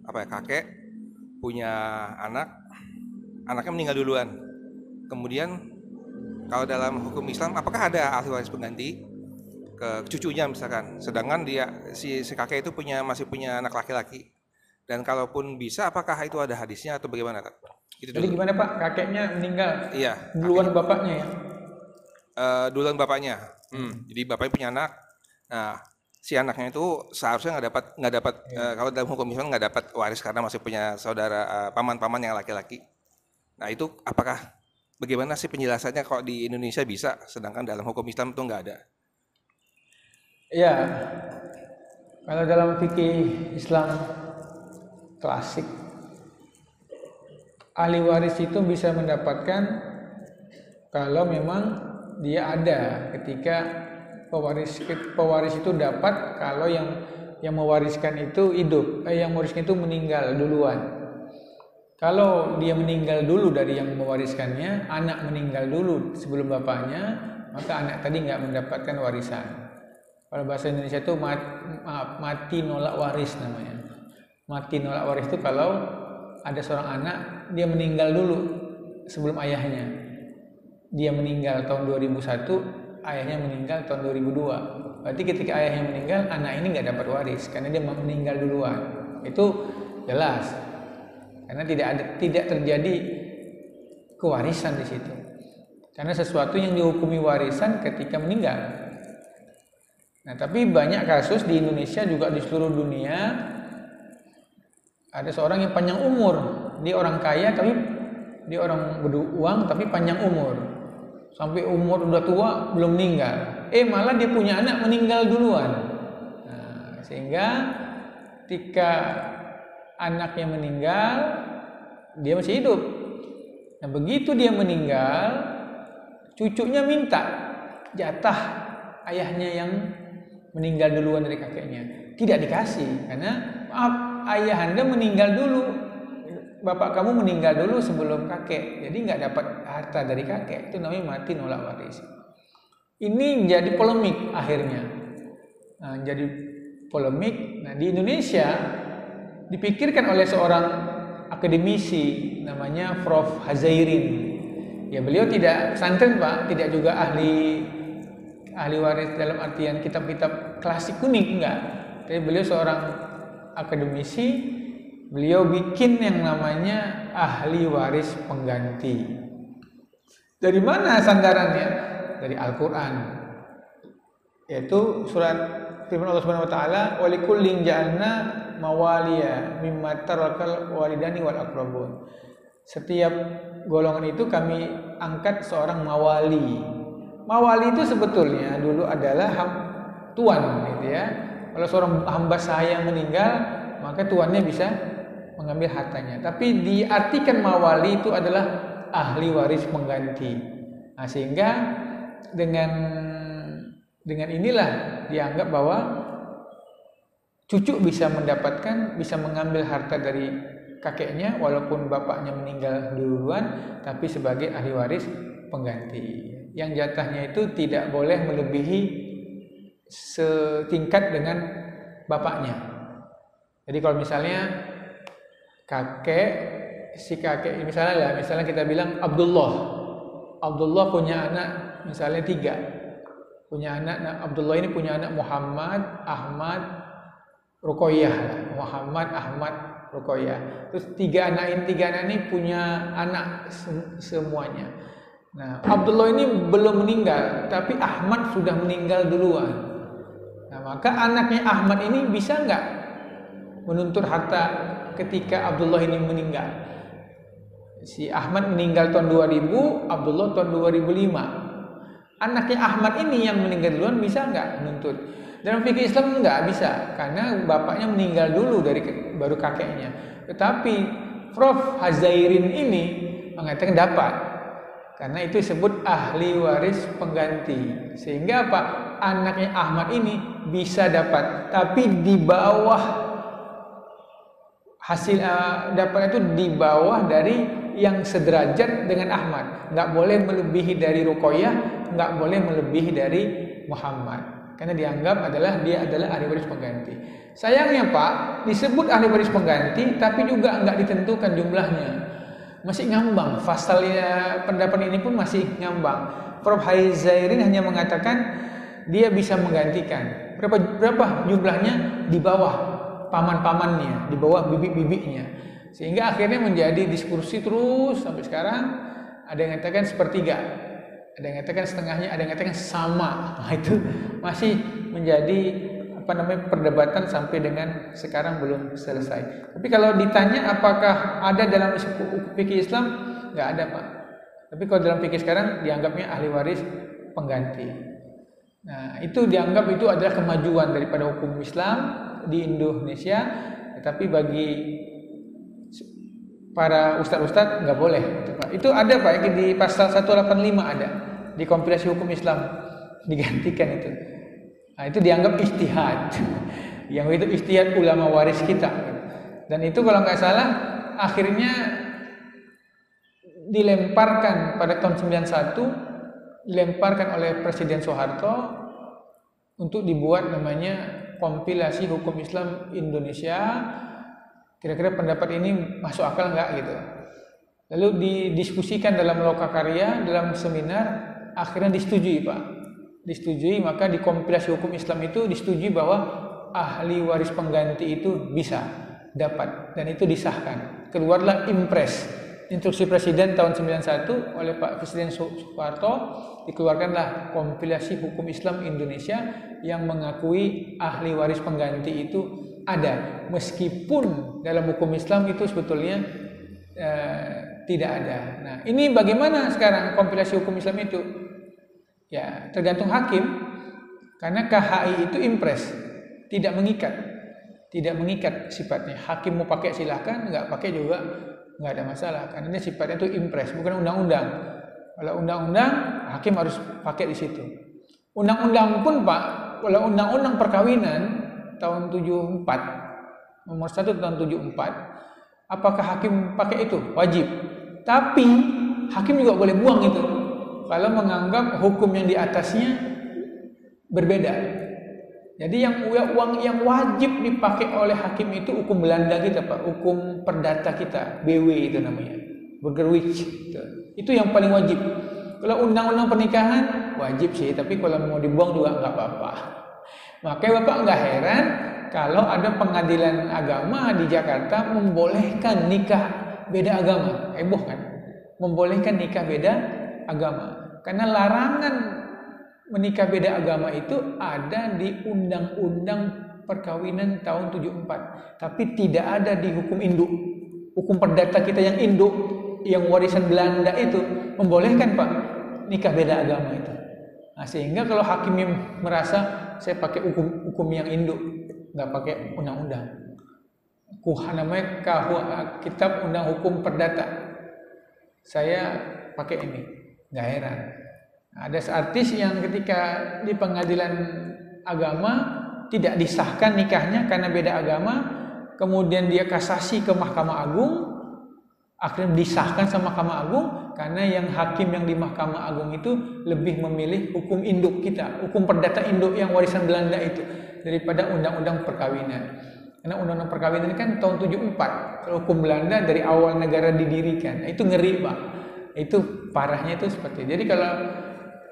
kakek punya anak, anaknya meninggal duluan. Kemudian kalau dalam hukum Islam, apakah ada ahli waris pengganti ke cucunya misalkan? Sedangkan si kakek itu masih punya anak laki-laki. Dan kalaupun bisa, apakah itu ada hadisnya atau bagaimana, Tat? Itu jadi gimana Pak? Kakeknya meninggal? Iya. Duluan bapaknya ya? Duluan bapaknya. Jadi bapaknya punya anak. Nah, si anaknya itu seharusnya nggak dapat kalau dalam hukum Islam nggak dapat waris karena masih punya saudara paman-paman yang laki-laki. Nah, itu bagaimana sih penjelasannya kok di Indonesia bisa, sedangkan dalam hukum Islam itu nggak ada? Iya. Kalau dalam fikih Islam klasik, ahli waris itu bisa mendapatkan kalau memang dia ada ketika pewaris itu dapat kalau yang mewariskan itu hidup, yang mewariskan itu meninggal duluan. Kalau dia meninggal dulu dari yang mewariskannya, anak meninggal dulu sebelum bapaknya, maka anak tadi nggak mendapatkan warisan. Kalau bahasa Indonesia itu mati nolak waris namanya. Mati nolak waris itu kalau ada seorang anak, dia meninggal dulu sebelum ayahnya. Dia meninggal tahun 2001, ayahnya meninggal tahun 2002. Berarti ketika ayahnya meninggal, anak ini nggak dapat waris karena dia meninggal duluan. Itu jelas. Karena tidak terjadi kewarisan di situ. Karena sesuatu yang dihukumi warisan ketika meninggal. Nah, tapi banyak kasus di Indonesia juga di seluruh dunia. Ada seorang yang panjang umur, dia orang kaya tapi dia orang beruang tapi panjang umur. Sampai umur udah tua belum meninggal. Malah dia punya anak meninggal duluan. Nah, sehingga ketika anaknya meninggal, dia masih hidup. Nah, begitu dia meninggal, cucunya minta jatah ayahnya yang meninggal duluan dari kakeknya. Tidak dikasih karena maaf, ayah Anda meninggal dulu, bapak kamu meninggal dulu sebelum kakek, jadi nggak dapat harta dari kakek. Itu namanya mati nolak waris. Ini jadi polemik akhirnya. Nah, jadi polemik. Nah, di Indonesia dipikirkan oleh seorang akademisi namanya Prof. Hazairin. Ya, beliau tidak pesantren Pak, tidak juga ahli waris dalam artian kitab-kitab klasik kuning, enggak. Tapi beliau seorang akademisi, beliau bikin yang namanya ahli waris pengganti. Dari mana sandarannya? Dari Al-Quran. Yaitu surat firman Allah Subhanahu wa taala, "Wa likullin ja'alna mawaliya mimma tarakal walidani wal aqrabun." Setiap golongan itu kami angkat seorang mawali. Mawali itu sebetulnya dulu adalah tuan gitu ya. Kalau seorang hamba sahaya meninggal, maka tuannya bisa mengambil hartanya. Tapi diartikan mawali itu adalah ahli waris pengganti. Nah, sehingga dengan inilah dianggap bahwa cucu bisa mengambil harta dari kakeknya walaupun bapaknya meninggal duluan, tapi sebagai ahli waris pengganti. Yang jatahnya itu tidak boleh melebihi setingkat dengan bapaknya. Jadi kalau misalnya misalnya kita bilang Abdullah punya anak misalnya 3, punya anak. Nah, Abdullah ini punya anak Muhammad, Ahmad, Ruqayyah. Muhammad, Ahmad, Ruqayyah. Terus 3 anak ini punya anak semuanya. Nah, Abdullah ini belum meninggal, tapi Ahmad sudah meninggal duluan. Nah, maka anaknya Ahmad ini bisa nggak menuntut harta ketika Abdullah ini meninggal? Si Ahmad meninggal tahun 2000, Abdullah tahun 2005. Anaknya Ahmad ini yang meninggal duluan bisa nggak menuntut? Dalam fikih Islam nggak bisa, karena bapaknya meninggal dulu baru kakeknya. Tetapi Prof. Hazairin ini mengatakan dapat. Karena itu disebut ahli waris pengganti. Sehingga apa? Anaknya Ahmad ini bisa dapat, tapi di bawah hasil dapatnya itu di bawah dari yang sederajat dengan Ahmad. Nggak boleh melebihi dari Ruqayyah, nggak boleh melebihi dari Muhammad. Karena dianggap dia adalah ahli waris pengganti. Sayangnya Pak, disebut ahli waris pengganti, tapi juga nggak ditentukan jumlahnya. Masih ngambang, pasalnya pendapat ini pun masih ngambang. Prof. Haizairi hanya mengatakan dia bisa menggantikan. Berapa jumlahnya? Di bawah paman-pamannya, di bawah bibik-bibiknya. Sehingga akhirnya menjadi diskusi terus sampai sekarang. Ada yang mengatakan sepertiga, ada yang mengatakan setengahnya, ada yang mengatakan sama. Nah, itu masih menjadi perdebatan sampai dengan sekarang belum selesai. Tapi kalau ditanya apakah ada dalam fikih Islam, nggak ada Pak. Tapi kalau dalam fikih sekarang dianggapnya ahli waris pengganti. Nah, itu dianggap itu adalah kemajuan daripada hukum Islam di Indonesia. Tetapi bagi para ustadz-ustadz nggak boleh. Itu ada Pak, di pasal 185 ada di kompilasi hukum Islam digantikan itu. Nah, itu dianggap ijtihad. Yang itu ijtihad ulama waris kita. Dan itu kalau nggak salah akhirnya dilemparkan pada tahun 91, dilemparkan oleh Presiden Soeharto untuk dibuat namanya kompilasi hukum Islam Indonesia. Kira-kira pendapat ini masuk akal nggak gitu. Lalu didiskusikan dalam lokakarya, dalam seminar, akhirnya disetujui Pak. Disetujui, maka di kompilasi hukum Islam itu disetujui bahwa ahli waris pengganti itu bisa dapat, dan itu disahkan. Keluarlah impres, instruksi Presiden tahun 91 oleh Pak Presiden Soeharto, dikeluarkanlah kompilasi hukum Islam Indonesia yang mengakui ahli waris pengganti itu ada, meskipun dalam hukum Islam itu sebetulnya tidak ada. Nah, ini bagaimana sekarang kompilasi hukum Islam itu? Ya, tergantung hakim, karena KHI itu impres, tidak mengikat sifatnya. Hakim mau pakai silahkan, nggak pakai juga nggak ada masalah, karena ini sifatnya itu impres, bukan undang-undang. Kalau undang-undang, hakim harus pakai di situ. Undang-undang pun Pak, kalau undang-undang perkawinan tahun 74, nomor 1 tahun 74, apakah hakim pakai itu? Wajib. Tapi hakim juga boleh buang itu kalau menganggap hukum yang di atasnya berbeda. Jadi uang yang wajib dipakai oleh hakim itu hukum Belanda kita Pak, hukum perdata kita, BW itu namanya, Burgerweg. Itu yang paling wajib. Kalau undang-undang pernikahan wajib sih, tapi kalau mau dibuang juga nggak apa-apa. Makanya Bapak nggak heran kalau ada pengadilan agama di Jakarta membolehkan nikah beda agama. Heboh kan? Membolehkan nikah beda agama. Karena larangan menikah beda agama itu ada di Undang-Undang Perkawinan tahun 74, tapi tidak ada di hukum induk. Hukum perdata kita yang induk, yang warisan Belanda itu membolehkan Pak nikah beda agama itu. Nah, sehingga kalau hakim yang merasa saya pakai hukum yang induk, nggak pakai undang-undang, namanya kitab undang hukum perdata, saya pakai ini. Nggak heran. Ada artis yang ketika di pengadilan agama tidak disahkan nikahnya karena beda agama, kemudian dia kasasi ke Mahkamah Agung, akhirnya disahkan sama Mahkamah Agung karena yang hakim yang di Mahkamah Agung itu lebih memilih hukum induk kita, hukum perdata induk yang warisan Belanda itu daripada undang-undang perkawinan. Karena undang-undang perkawinan kan tahun 74, kalau hukum Belanda dari awal negara didirikan. Itu ngeri Pak. Itu parahnya itu seperti itu. Jadi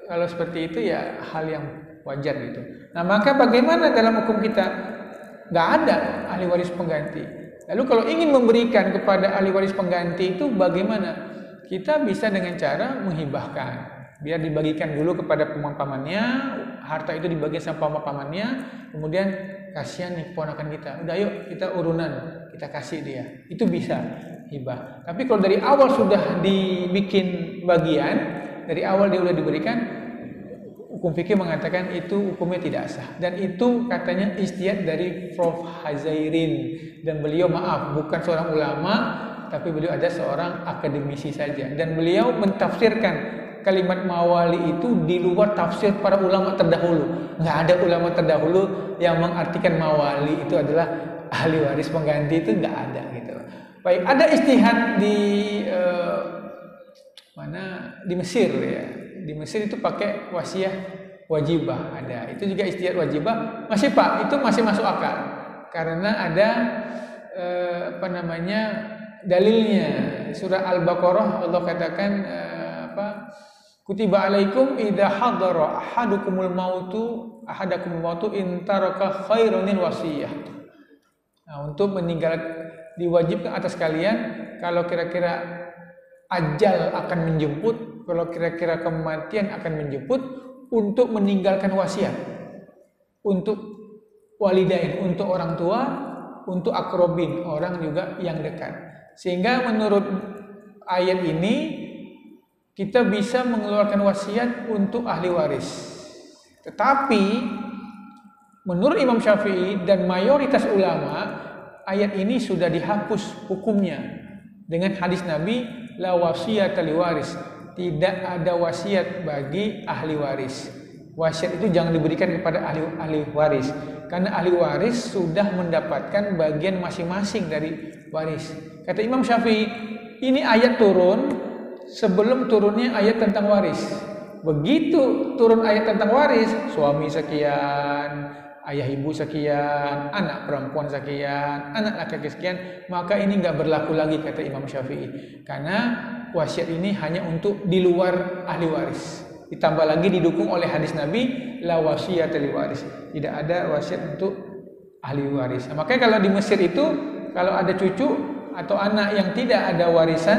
kalau seperti itu ya hal yang wajar gitu. Nah, maka bagaimana dalam hukum kita? Nggak ada ahli waris pengganti. Lalu kalau ingin memberikan kepada ahli waris pengganti itu bagaimana? Kita bisa dengan cara menghibahkan, biar dibagikan dulu kepada paman-pamannya, harta itu dibagikan sama paman-pamannya, kemudian kasihan nih ponakan kita, udah yuk kita urunan, kita kasih dia, itu bisa hibah. Tapi kalau dari awal sudah dibikin bagian, dari awal dia sudah diberikan, hukum fikih mengatakan itu hukumnya tidak sah. Dan itu katanya ijtihad dari Prof. Haizairi, dan beliau maaf bukan seorang ulama, tapi beliau ada seorang akademisi saja, dan beliau mentafsirkan kalimat mawali itu di luar tafsir para ulama terdahulu. Nggak ada ulama terdahulu yang mengartikan mawali itu adalah ahli waris pengganti, itu nggak ada gitu. Baik, ada istihad di di Mesir ya. Di Mesir itu pakai wasiah wajibah ada. Itu juga istihad wajibah. Masih Pak, itu masih masuk akal. Karena ada dalilnya. Surah Al-Baqarah Allah katakan kutiba alaikum idza hadara ahadakumul mautu in taraka khairanil wasiyah. Nah, untuk diwajibkan atas kalian kalau kira-kira ajal akan menjemput, kalau kira-kira kematian akan menjemput, untuk meninggalkan wasiat untuk walidain, untuk orang tua, untuk akrobin, orang juga yang dekat. Sehingga menurut ayat ini kita bisa mengeluarkan wasiat untuk ahli waris. Tetapi menurut Imam Syafi'i dan mayoritas ulama, ayat ini sudah dihapus hukumnya dengan hadis Nabi, la wasiyata li waris. Tidak ada wasiat bagi ahli waris. Wasiat itu jangan diberikan kepada ahli waris, karena ahli waris sudah mendapatkan bagian masing-masing dari waris. Kata Imam Syafi'i, ini ayat turun sebelum turunnya ayat tentang waris. Begitu turun ayat tentang waris, suami sekian, ayah ibu sekian, anak perempuan sekian, anak laki-laki sekian, maka ini nggak berlaku lagi kata Imam Syafi'i. Karena wasiat ini hanya untuk di luar ahli waris. Ditambah lagi didukung oleh hadis Nabi, la wasiyata li waris. Tidak ada wasiat untuk ahli waris. Nah, makanya kalau di Mesir itu, kalau ada cucu atau anak yang tidak ada warisan,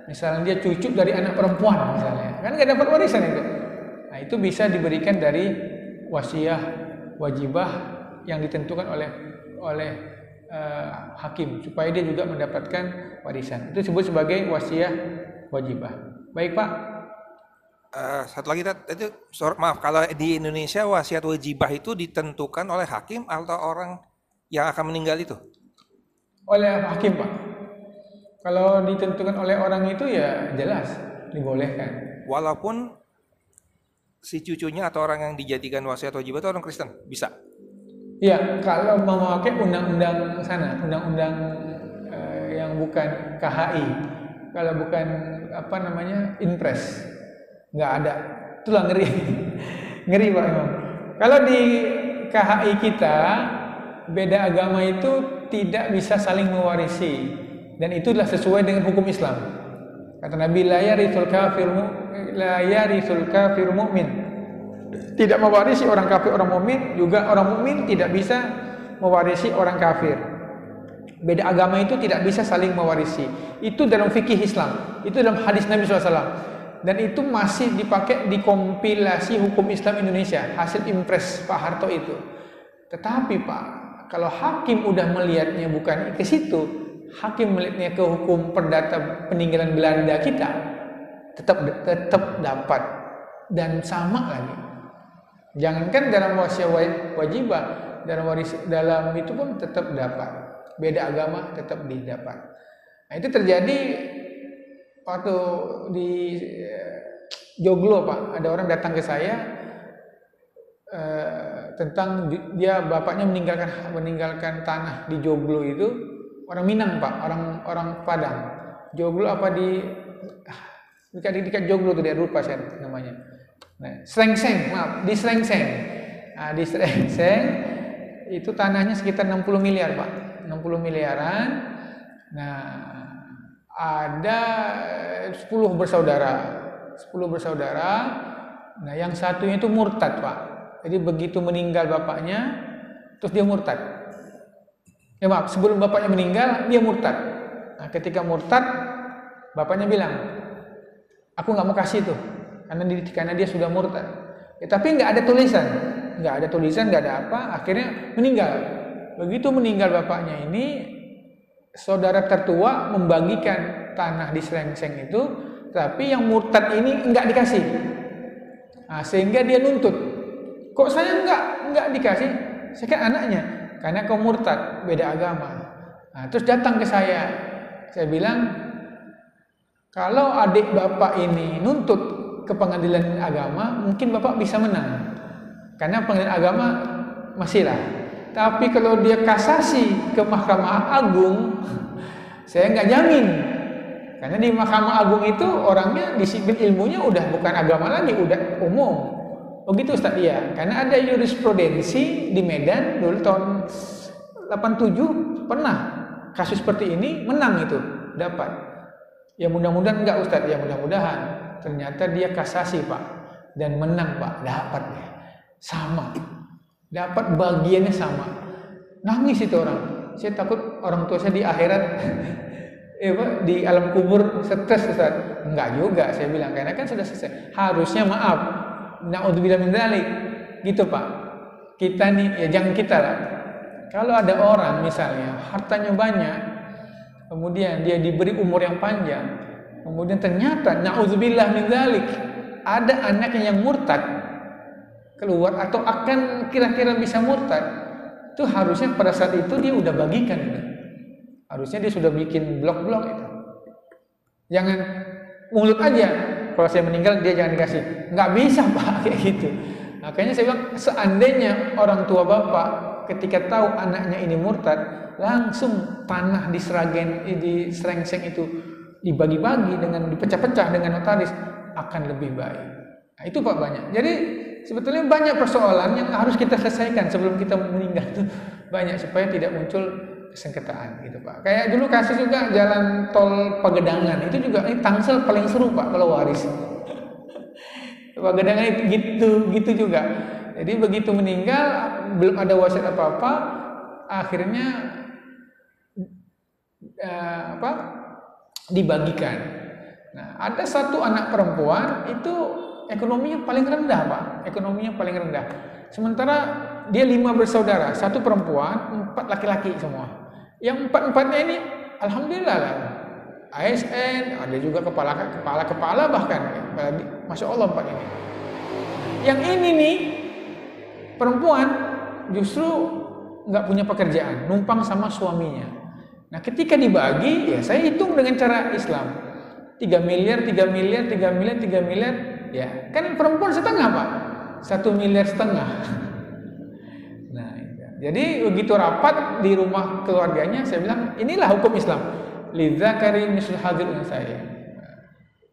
misalnya dia cucu dari anak perempuan misalnya, kan nggak dapat warisan itu. Nah, itu bisa diberikan dari wasiah wajibah yang ditentukan oleh hakim supaya dia juga mendapatkan warisan. Itu disebut sebagai wasiah wajibah. Baik Pak. Satu lagi itu maaf, kalau di Indonesia wasiat wajibah itu ditentukan oleh hakim atau orang yang akan meninggal itu? Oleh hakim Pak. Kalau ditentukan oleh orang itu ya jelas dibolehkan. Walaupun si cucunya atau orang yang dijadikan wasiat wajibah itu orang Kristen, bisa? Iya, kalau memakai undang-undang sana, undang-undang yang bukan KHI, kalau bukan Inpres, nggak ada. Itulah ngeri, ngeri Pak Imam. Kalau di KHI kita beda agama itu tidak bisa saling mewarisi, dan itulah sesuai dengan hukum Islam. Kata Nabi, la yarithul kafir mu'min. Tidak mewarisi orang kafir orang mukmin, juga orang mukmin tidak bisa mewarisi orang kafir. Beda agama itu tidak bisa saling mewarisi. Itu dalam fikih Islam, itu dalam hadis Nabi SAW. Dan itu masih dipakai di kompilasi hukum Islam Indonesia, hasil Impres Pak Harto itu. Tetapi Pak, kalau hakim udah melihatnya bukan ke situ, hakim melihatnya ke hukum perdata peninggalan Belanda kita, tetap dapat dan sama lagi. Jangankan dalam wasiat wajibah, dalam itu pun tetap dapat. Beda agama tetap didapat. Nah, itu terjadi waktu di Joglo Pak. Ada orang datang ke saya tentang dia bapaknya meninggalkan tanah di Joglo itu, orang Minang Pak, orang Padang. Joglo apa di dekat Joglo itu, dia lupa saya namanya. Nah, Srengseng, maaf, di Srengseng. Nah, di Srengseng itu tanahnya sekitar 60 miliar, Pak. 60 miliaran. Nah, ada 10 bersaudara. 10 bersaudara. Nah, yang satunya itu murtad, Pak. Jadi begitu meninggal bapaknya, terus dia murtad. Ya maaf, sebelum bapaknya meninggal, dia murtad. Nah, ketika murtad, bapaknya bilang, aku nggak mau kasih tuh, karena dia sudah murtad. Ya, tapi nggak ada tulisan, nggak ada apa. Akhirnya meninggal. Begitu meninggal bapaknya ini, saudara tertua membagikan tanah di Srengseng itu, tapi yang murtad ini nggak dikasih. Nah, sehingga dia nuntut, kok saya nggak dikasih? Saya kan anaknya, karena kau murtad, beda agama. Nah, terus datang ke saya bilang, kalau adik bapak ini nuntut ke pengadilan agama, mungkin Bapak bisa menang. Karena pengadilan agama masih lah. Tapi kalau dia kasasi ke Mahkamah Agung, saya nggak jamin. Karena di Mahkamah Agung itu orangnya disiplin ilmunya udah bukan agama lagi, udah umum. Oh gitu Ustaz, iya. Karena ada jurisprudensi di Medan dulu tahun 87 pernah kasus seperti ini, menang itu, dapat. Ya mudah-mudahan enggak Ustaz, ya mudah-mudahan. Ternyata dia kasasi Pak, dan menang Pak, dapat ya. Sama, dapat bagiannya sama. Nangis itu orang. Saya takut orang tua saya di akhirat, di alam kubur stres Ustaz. Enggak juga, saya bilang, karena kan sudah selesai. Harusnya maaf. Na'udzubillah min dzalik. Gitu Pak. Kita nih, ya jangan kita lah. Kalau ada orang misalnya hartanya banyak, kemudian dia diberi umur yang panjang, kemudian ternyata na'udzubillah min dzalik, ada anaknya yang murtad keluar atau akan kira-kira bisa murtad, itu harusnya pada saat itu dia udah bagikan itu. Harusnya dia sudah bikin blok-blok itu. Jangan mulut aja, kalau saya meninggal dia jangan dikasih. Nggak bisa Pak kayak gitu. Makanya saya bilang, seandainya orang tua Bapak ketika tahu anaknya ini murtad, langsung tanah di Sragen, di Srengseng itu dibagi-bagi dengan dipecah-pecah dengan notaris, akan lebih baik. Nah, itu Pak banyak. Jadi sebetulnya banyak persoalan yang harus kita selesaikan sebelum kita meninggal itu banyak, supaya tidak muncul sengketaan gitu Pak. Kayak dulu kasus juga jalan tol Pagedangan itu juga, ini Tangsel paling seru Pak kalau waris. Pagedangan itu gitu juga. Jadi begitu meninggal belum ada wasiat apa-apa, akhirnya dibagikan. Nah, ada satu anak perempuan itu ekonominya paling rendah Pak, ekonominya paling rendah. Sementara dia 5 bersaudara, 1 perempuan, 4 laki-laki semua. Yang 4-4-nya ini alhamdulillah lah, ASN, ada juga kepala bahkan, masya Allah 4 ini. Yang ini nih perempuan justru nggak punya pekerjaan, numpang sama suaminya. Nah, ketika dibagi, ya saya hitung dengan cara Islam. 3 miliar, 3 miliar, 3 miliar, 3 miliar, ya kan perempuan setengah Pak, 1,5 miliar. Nah, jadi begitu rapat di rumah keluarganya, saya bilang inilah hukum Islam. Lidzakari mislu hadzil unsayyain.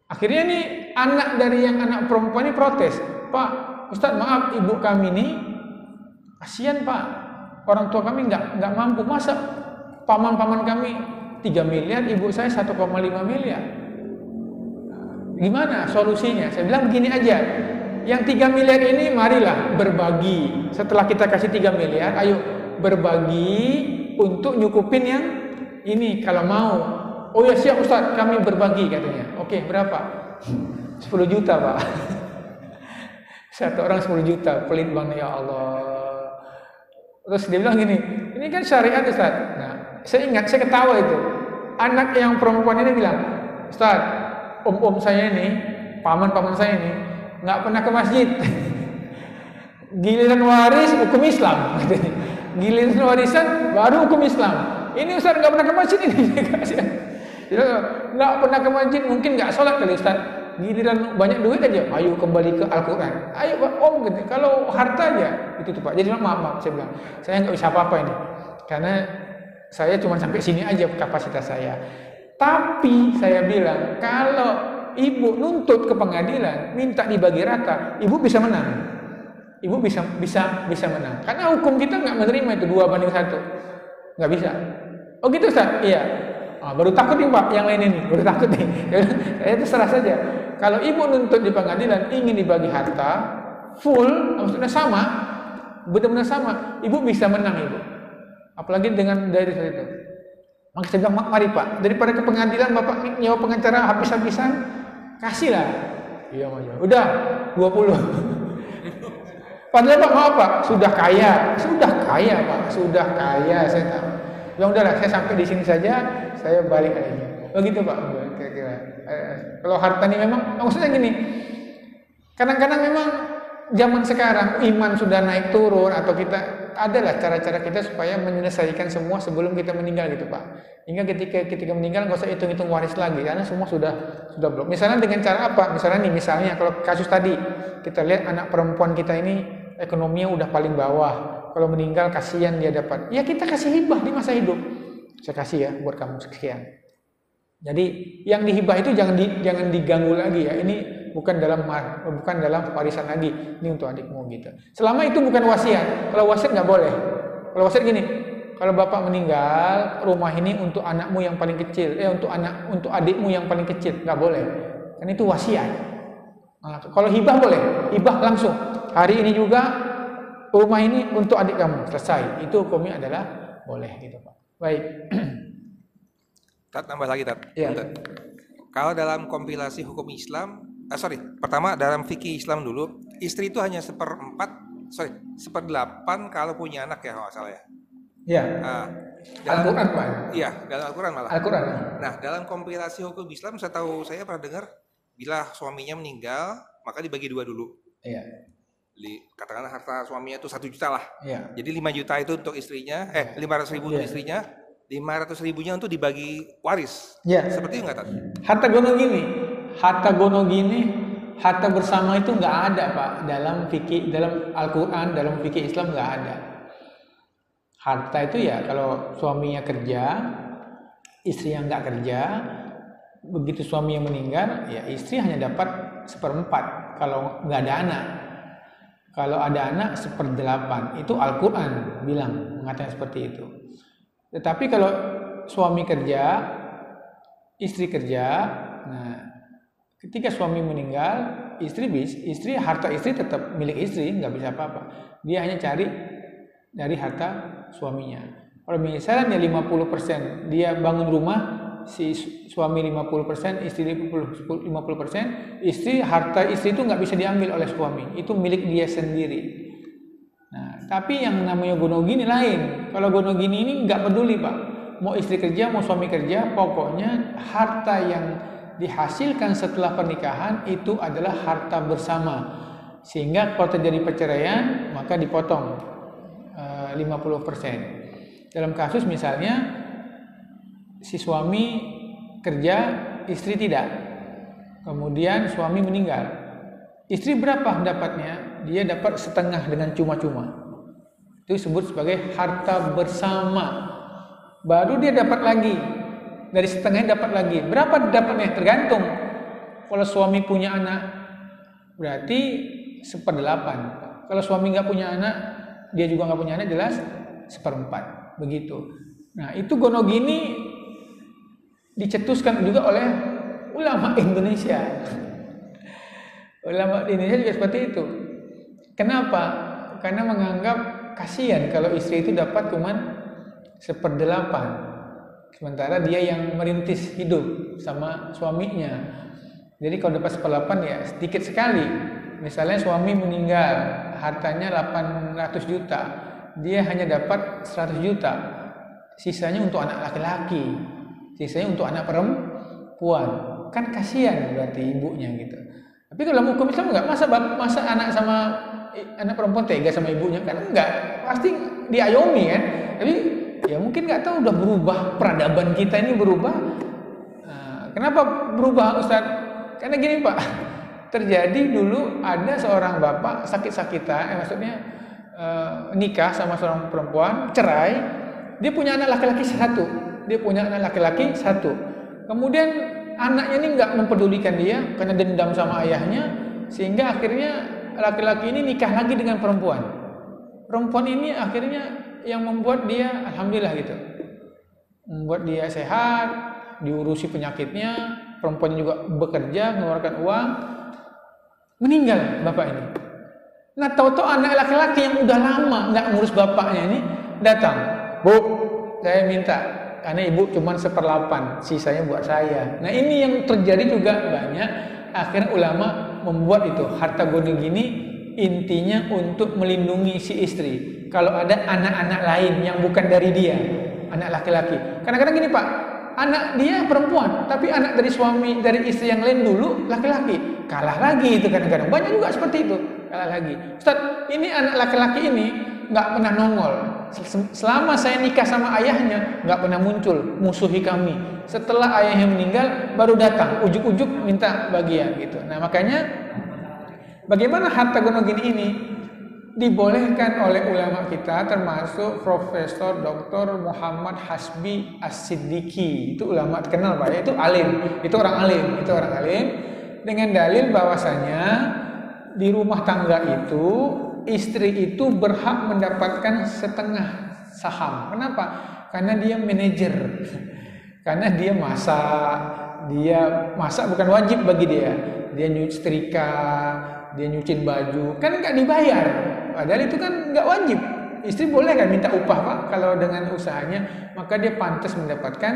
Akhirnya nih anak dari yang anak perempuan ini protes, Pak Ustadz maaf, ibu kami ini kasihan Pak, orang tua kami nggak mampu, masa paman-paman kami 3 miliar, ibu saya 1,5 miliar. Gimana solusinya? Saya bilang begini aja, yang 3 miliar ini marilah berbagi. Setelah kita kasih 3 miliar, ayo berbagi untuk nyukupin yang ini kalau mau. Oh ya siap Ustadz, kami berbagi katanya. Oke, berapa? 10 juta Pak. Satu orang 10 juta, pelit banget ya Allah. Terus dia bilang gini, ini kan syariat Ustadz. Nah, saya ingat, saya ketawa itu. Anak yang perempuan ini bilang, Ustadz, om-om saya ini, paman-paman saya ini, nggak pernah ke masjid. Giliran waris hukum Islam. Giliran warisan baru hukum Islam. Ini Ustadz nggak pernah ke masjid ini. Nggak pernah ke masjid, mungkin nggak sholat kali Ustadz. Giliran banyak duit aja, ayo kembali ke Al-Quran. Ayo Pak, om gitu. Kalau harta aja, itu tuh Pak. Jadi maaf, saya bilang, saya nggak bisa apa-apa ini, karena saya cuma sampai sini aja kapasitas saya. Tapi saya bilang, kalau ibu nuntut ke pengadilan, minta dibagi rata, ibu bisa menang. Ibu bisa menang. Karena hukum kita nggak menerima itu 2/1, nggak bisa. Oh gitu Ustaz? Iya. Baru takut nih Pak, yang lain ini baru takut nih. Saya terserah saja. Kalau ibu nuntut di pengadilan ingin dibagi harta full, maksudnya sama, benar-benar sama, ibu bisa menang ibu. Apalagi dengan dari itu. Maka saya bilang, mari Pak, daripada ke pengadilan Bapak nyewa pengacara habis-habisan, kasihlah. Iya Mas. Udah 20. Padahal Pak mau Pak, sudah kaya Pak, sudah kaya saya tahu. Ya udahlah, saya sampai di sini saja, saya balik lagi. Begitu Pak, kira-kira. Kalau harta ini memang, maksudnya gini, kadang-kadang memang zaman sekarang iman sudah naik turun atau kita adalah cara-cara kita supaya menyelesaikan semua sebelum kita meninggal gitu Pak. Hingga ketika meninggal nggak usah hitung-hitung waris lagi karena semua sudah blok. Misalnya dengan cara apa? Misalnya kalau kasus tadi kita lihat anak perempuan kita ini ekonominya udah paling bawah. Kalau meninggal kasihan dia dapat. Ya kita kasih hibah di masa hidup. Saya kasih ya buat kamu sekian. Jadi yang dihibah itu jangan diganggu lagi ya. Ini bukan dalam warisan lagi. Ini untuk adikmu gitu. Selama itu bukan wasiat. Kalau wasiat nggak boleh. Kalau wasiat gini, kalau bapak meninggal, rumah ini untuk anakmu yang paling kecil, untuk adikmu yang paling kecil, nggak boleh. Kan itu wasiat. Nah, kalau hibah boleh, hibah langsung. Hari ini juga rumah ini untuk adik kamu, selesai. Itu hukumnya adalah boleh gitu Pak. Baik. Tambah lagi Ya. Kalau dalam kompilasi hukum Islam, pertama dalam fikih Islam dulu, istri itu hanya 1/8 kalau punya anak ya, kalau nggak salah ya. Ya. Al-Quran Pak. Iya, dalam Al-Quran malah. Al-Quran. Nah, dalam kompilasi hukum Islam, saya pernah dengar bila suaminya meninggal, maka dibagi 2 dulu. Iya. Katakanlah harta suaminya itu 1 juta lah. Iya. Jadi 5 juta itu untuk istrinya, 500.000 untuk istrinya, 500.000-nya untuk dibagi waris. Iya. Seperti itu nggak, Tat? Harta gono gini, harta bersama itu nggak ada Pak dalam Al-Quran, dalam fikih Islam nggak ada. Harta itu ya kalau suaminya kerja, istri yang nggak kerja, begitu suami yang meninggal, ya istri hanya dapat 1/4 kalau nggak ada anak. Kalau ada anak 1/8. Itu Al-Quran bilang mengatakan seperti itu. Tetapi kalau suami kerja, istri kerja, nah ketika suami meninggal, harta istri tetap milik istri, nggak bisa apa-apa. Dia hanya cari dari harta suaminya. Kalau misalnya 50%, dia bangun rumah, si suami 50%, istri 50%, harta istri itu nggak bisa diambil oleh suami, itu milik dia sendiri. Nah, tapi yang namanya gonogini lain. Kalau gonogini ini nggak peduli Pak, mau istri kerja, mau suami kerja, pokoknya harta yang dihasilkan setelah pernikahan itu adalah harta bersama. Sehingga kalau terjadi perceraian, maka dipotong 50%. Dalam kasus misalnya si suami kerja, istri tidak. Kemudian suami meninggal. Istri berapa dapatnya? Dia dapat setengah dengan cuma-cuma. Itu disebut sebagai harta bersama. Baru dia dapat lagi. Dari setengahnya dapat lagi. Berapa dapatnya? Tergantung. Kalau suami punya anak, berarti 1/8. Kalau suami nggak punya anak, dia juga nggak punya anak, jelas 1/4. Begitu. Nah, itu gonogini dicetuskan juga oleh ulama Indonesia. Ulama Indonesia juga seperti itu. Kenapa? Karena menganggap kasihan kalau istri itu dapat cuma 1/8. Sementara dia yang merintis hidup sama suaminya. Jadi kalau dapat 1/8 ya sedikit sekali. Misalnya suami meninggal, hartanya 800 juta. Dia hanya dapat 100 juta. Sisanya untuk anak laki-laki. Sisanya untuk anak perempuan. Kan kasihan berarti ibunya gitu. Tapi kalau dalam hukum Islam enggak, masa anak perempuan tega sama ibunya, kan enggak, pasti diayomi kan. Tapi ya mungkin nggak tahu udah berubah, peradaban kita ini berubah. Nah, kenapa berubah Ustaz? Karena gini Pak, terjadi dulu ada seorang bapak sakit-sakitan, maksudnya nikah sama seorang perempuan, cerai, dia punya anak laki-laki satu. Kemudian anaknya ini nggak mempedulikan dia karena dendam sama ayahnya, sehingga akhirnya laki-laki ini nikah lagi dengan perempuan. Perempuan ini akhirnya yang membuat dia alhamdulillah gitu, membuat dia sehat, diurusi penyakitnya, perempuannya juga bekerja, mengeluarkan uang. Meninggal bapak ini. Nah, tahu-tahu anak laki-laki yang udah lama nggak ngurus bapaknya ini datang, Bu, saya minta, karena ibu cuma 1/8, sisanya buat saya. Nah, ini yang terjadi juga banyak. Akhirnya ulama membuat itu harta gonogini intinya untuk melindungi si istri. Kalau ada anak-anak lain yang bukan dari dia, anak laki-laki. Kadang-kadang gini Pak, anak dia perempuan, tapi anak dari istri yang lain dulu laki-laki. Kalah lagi itu kadang-kadang. Banyak juga seperti itu, kalah lagi. Ustaz, ini anak laki-laki ini nggak pernah nongol. Selama saya nikah sama ayahnya nggak pernah muncul musuhi kami. Setelah ayahnya meninggal baru datang ujuk-ujuk minta bagian gitu. Nah makanya bagaimana harta gono gini ini dibolehkan oleh ulama kita, termasuk Profesor Dr. Muhammad Hasbi As-Siddiqi. Itu ulama terkenal Pak ya, itu alim, itu orang alim dengan dalil bahwasanya di rumah tangga itu istri itu berhak mendapatkan setengah saham. Kenapa? Karena dia manajer. Karena dia masak bukan wajib bagi dia. Dia nyuci setrika, dia nyuciin baju, kan nggak dibayar. Padahal itu kan nggak wajib. Istri boleh kan minta upah Pak kalau dengan usahanya, maka dia pantas mendapatkan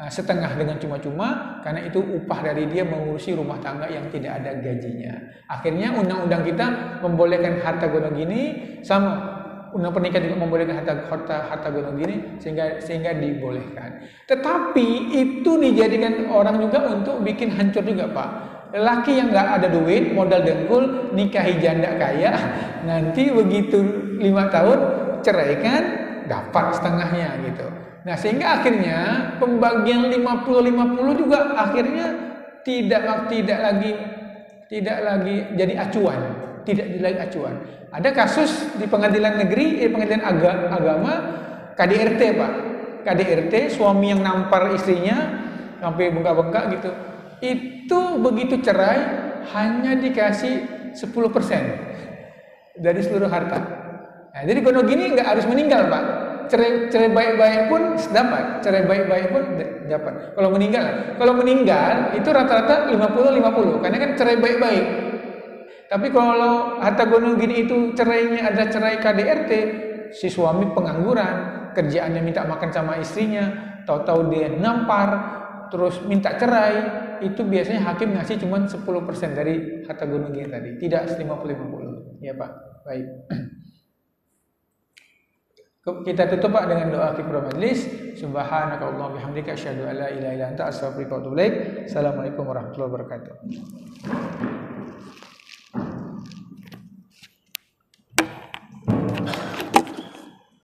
setengah dengan cuma-cuma karena itu upah dari dia mengurusi rumah tangga yang tidak ada gajinya. Akhirnya undang-undang kita membolehkan harta gono gini, sama undang pernikahan juga membolehkan harta gono gini sehingga dibolehkan. Tetapi itu dijadikan orang juga untuk bikin hancur juga Pak. Lelaki yang nggak ada duit, modal dengkul, nikahi janda kaya, nanti begitu 5 tahun ceraikan, dapat setengahnya gitu. Nah sehingga akhirnya pembagian 50-50 juga akhirnya tidak lagi jadi acuan, tidak lagi acuan. Ada kasus di pengadilan negeri, pengadilan agama, KDRT Pak, KDRT suami yang nampar istrinya sampai bengkak-bengkak gitu. Itu begitu cerai hanya dikasih 10% dari seluruh harta. Nah, jadi gono gini nggak harus meninggal Pak. Cerai baik-baik pun dapat. Cerai baik-baik pun dapat. Kalau meninggal itu rata-rata 50-50 karena kan cerai baik-baik. Tapi kalau harta gono gini itu cerainya ada cerai KDRT, si suami pengangguran, kerjaannya minta makan sama istrinya, tahu-tahu dia nampar, terus minta cerai. Itu biasanya hakim ngasih cuma 10% dari harta gono gini tadi, tidak 50-50. Ya Pak, baik. Kita tutup Pak dengan doa kifaratul majlis. Subhanakallahumma bihamdika asyhadu an la ilaha illa anta astaghfiruka wa atubu ilaik. Assalamualaikum warahmatullahi wabarakatuh.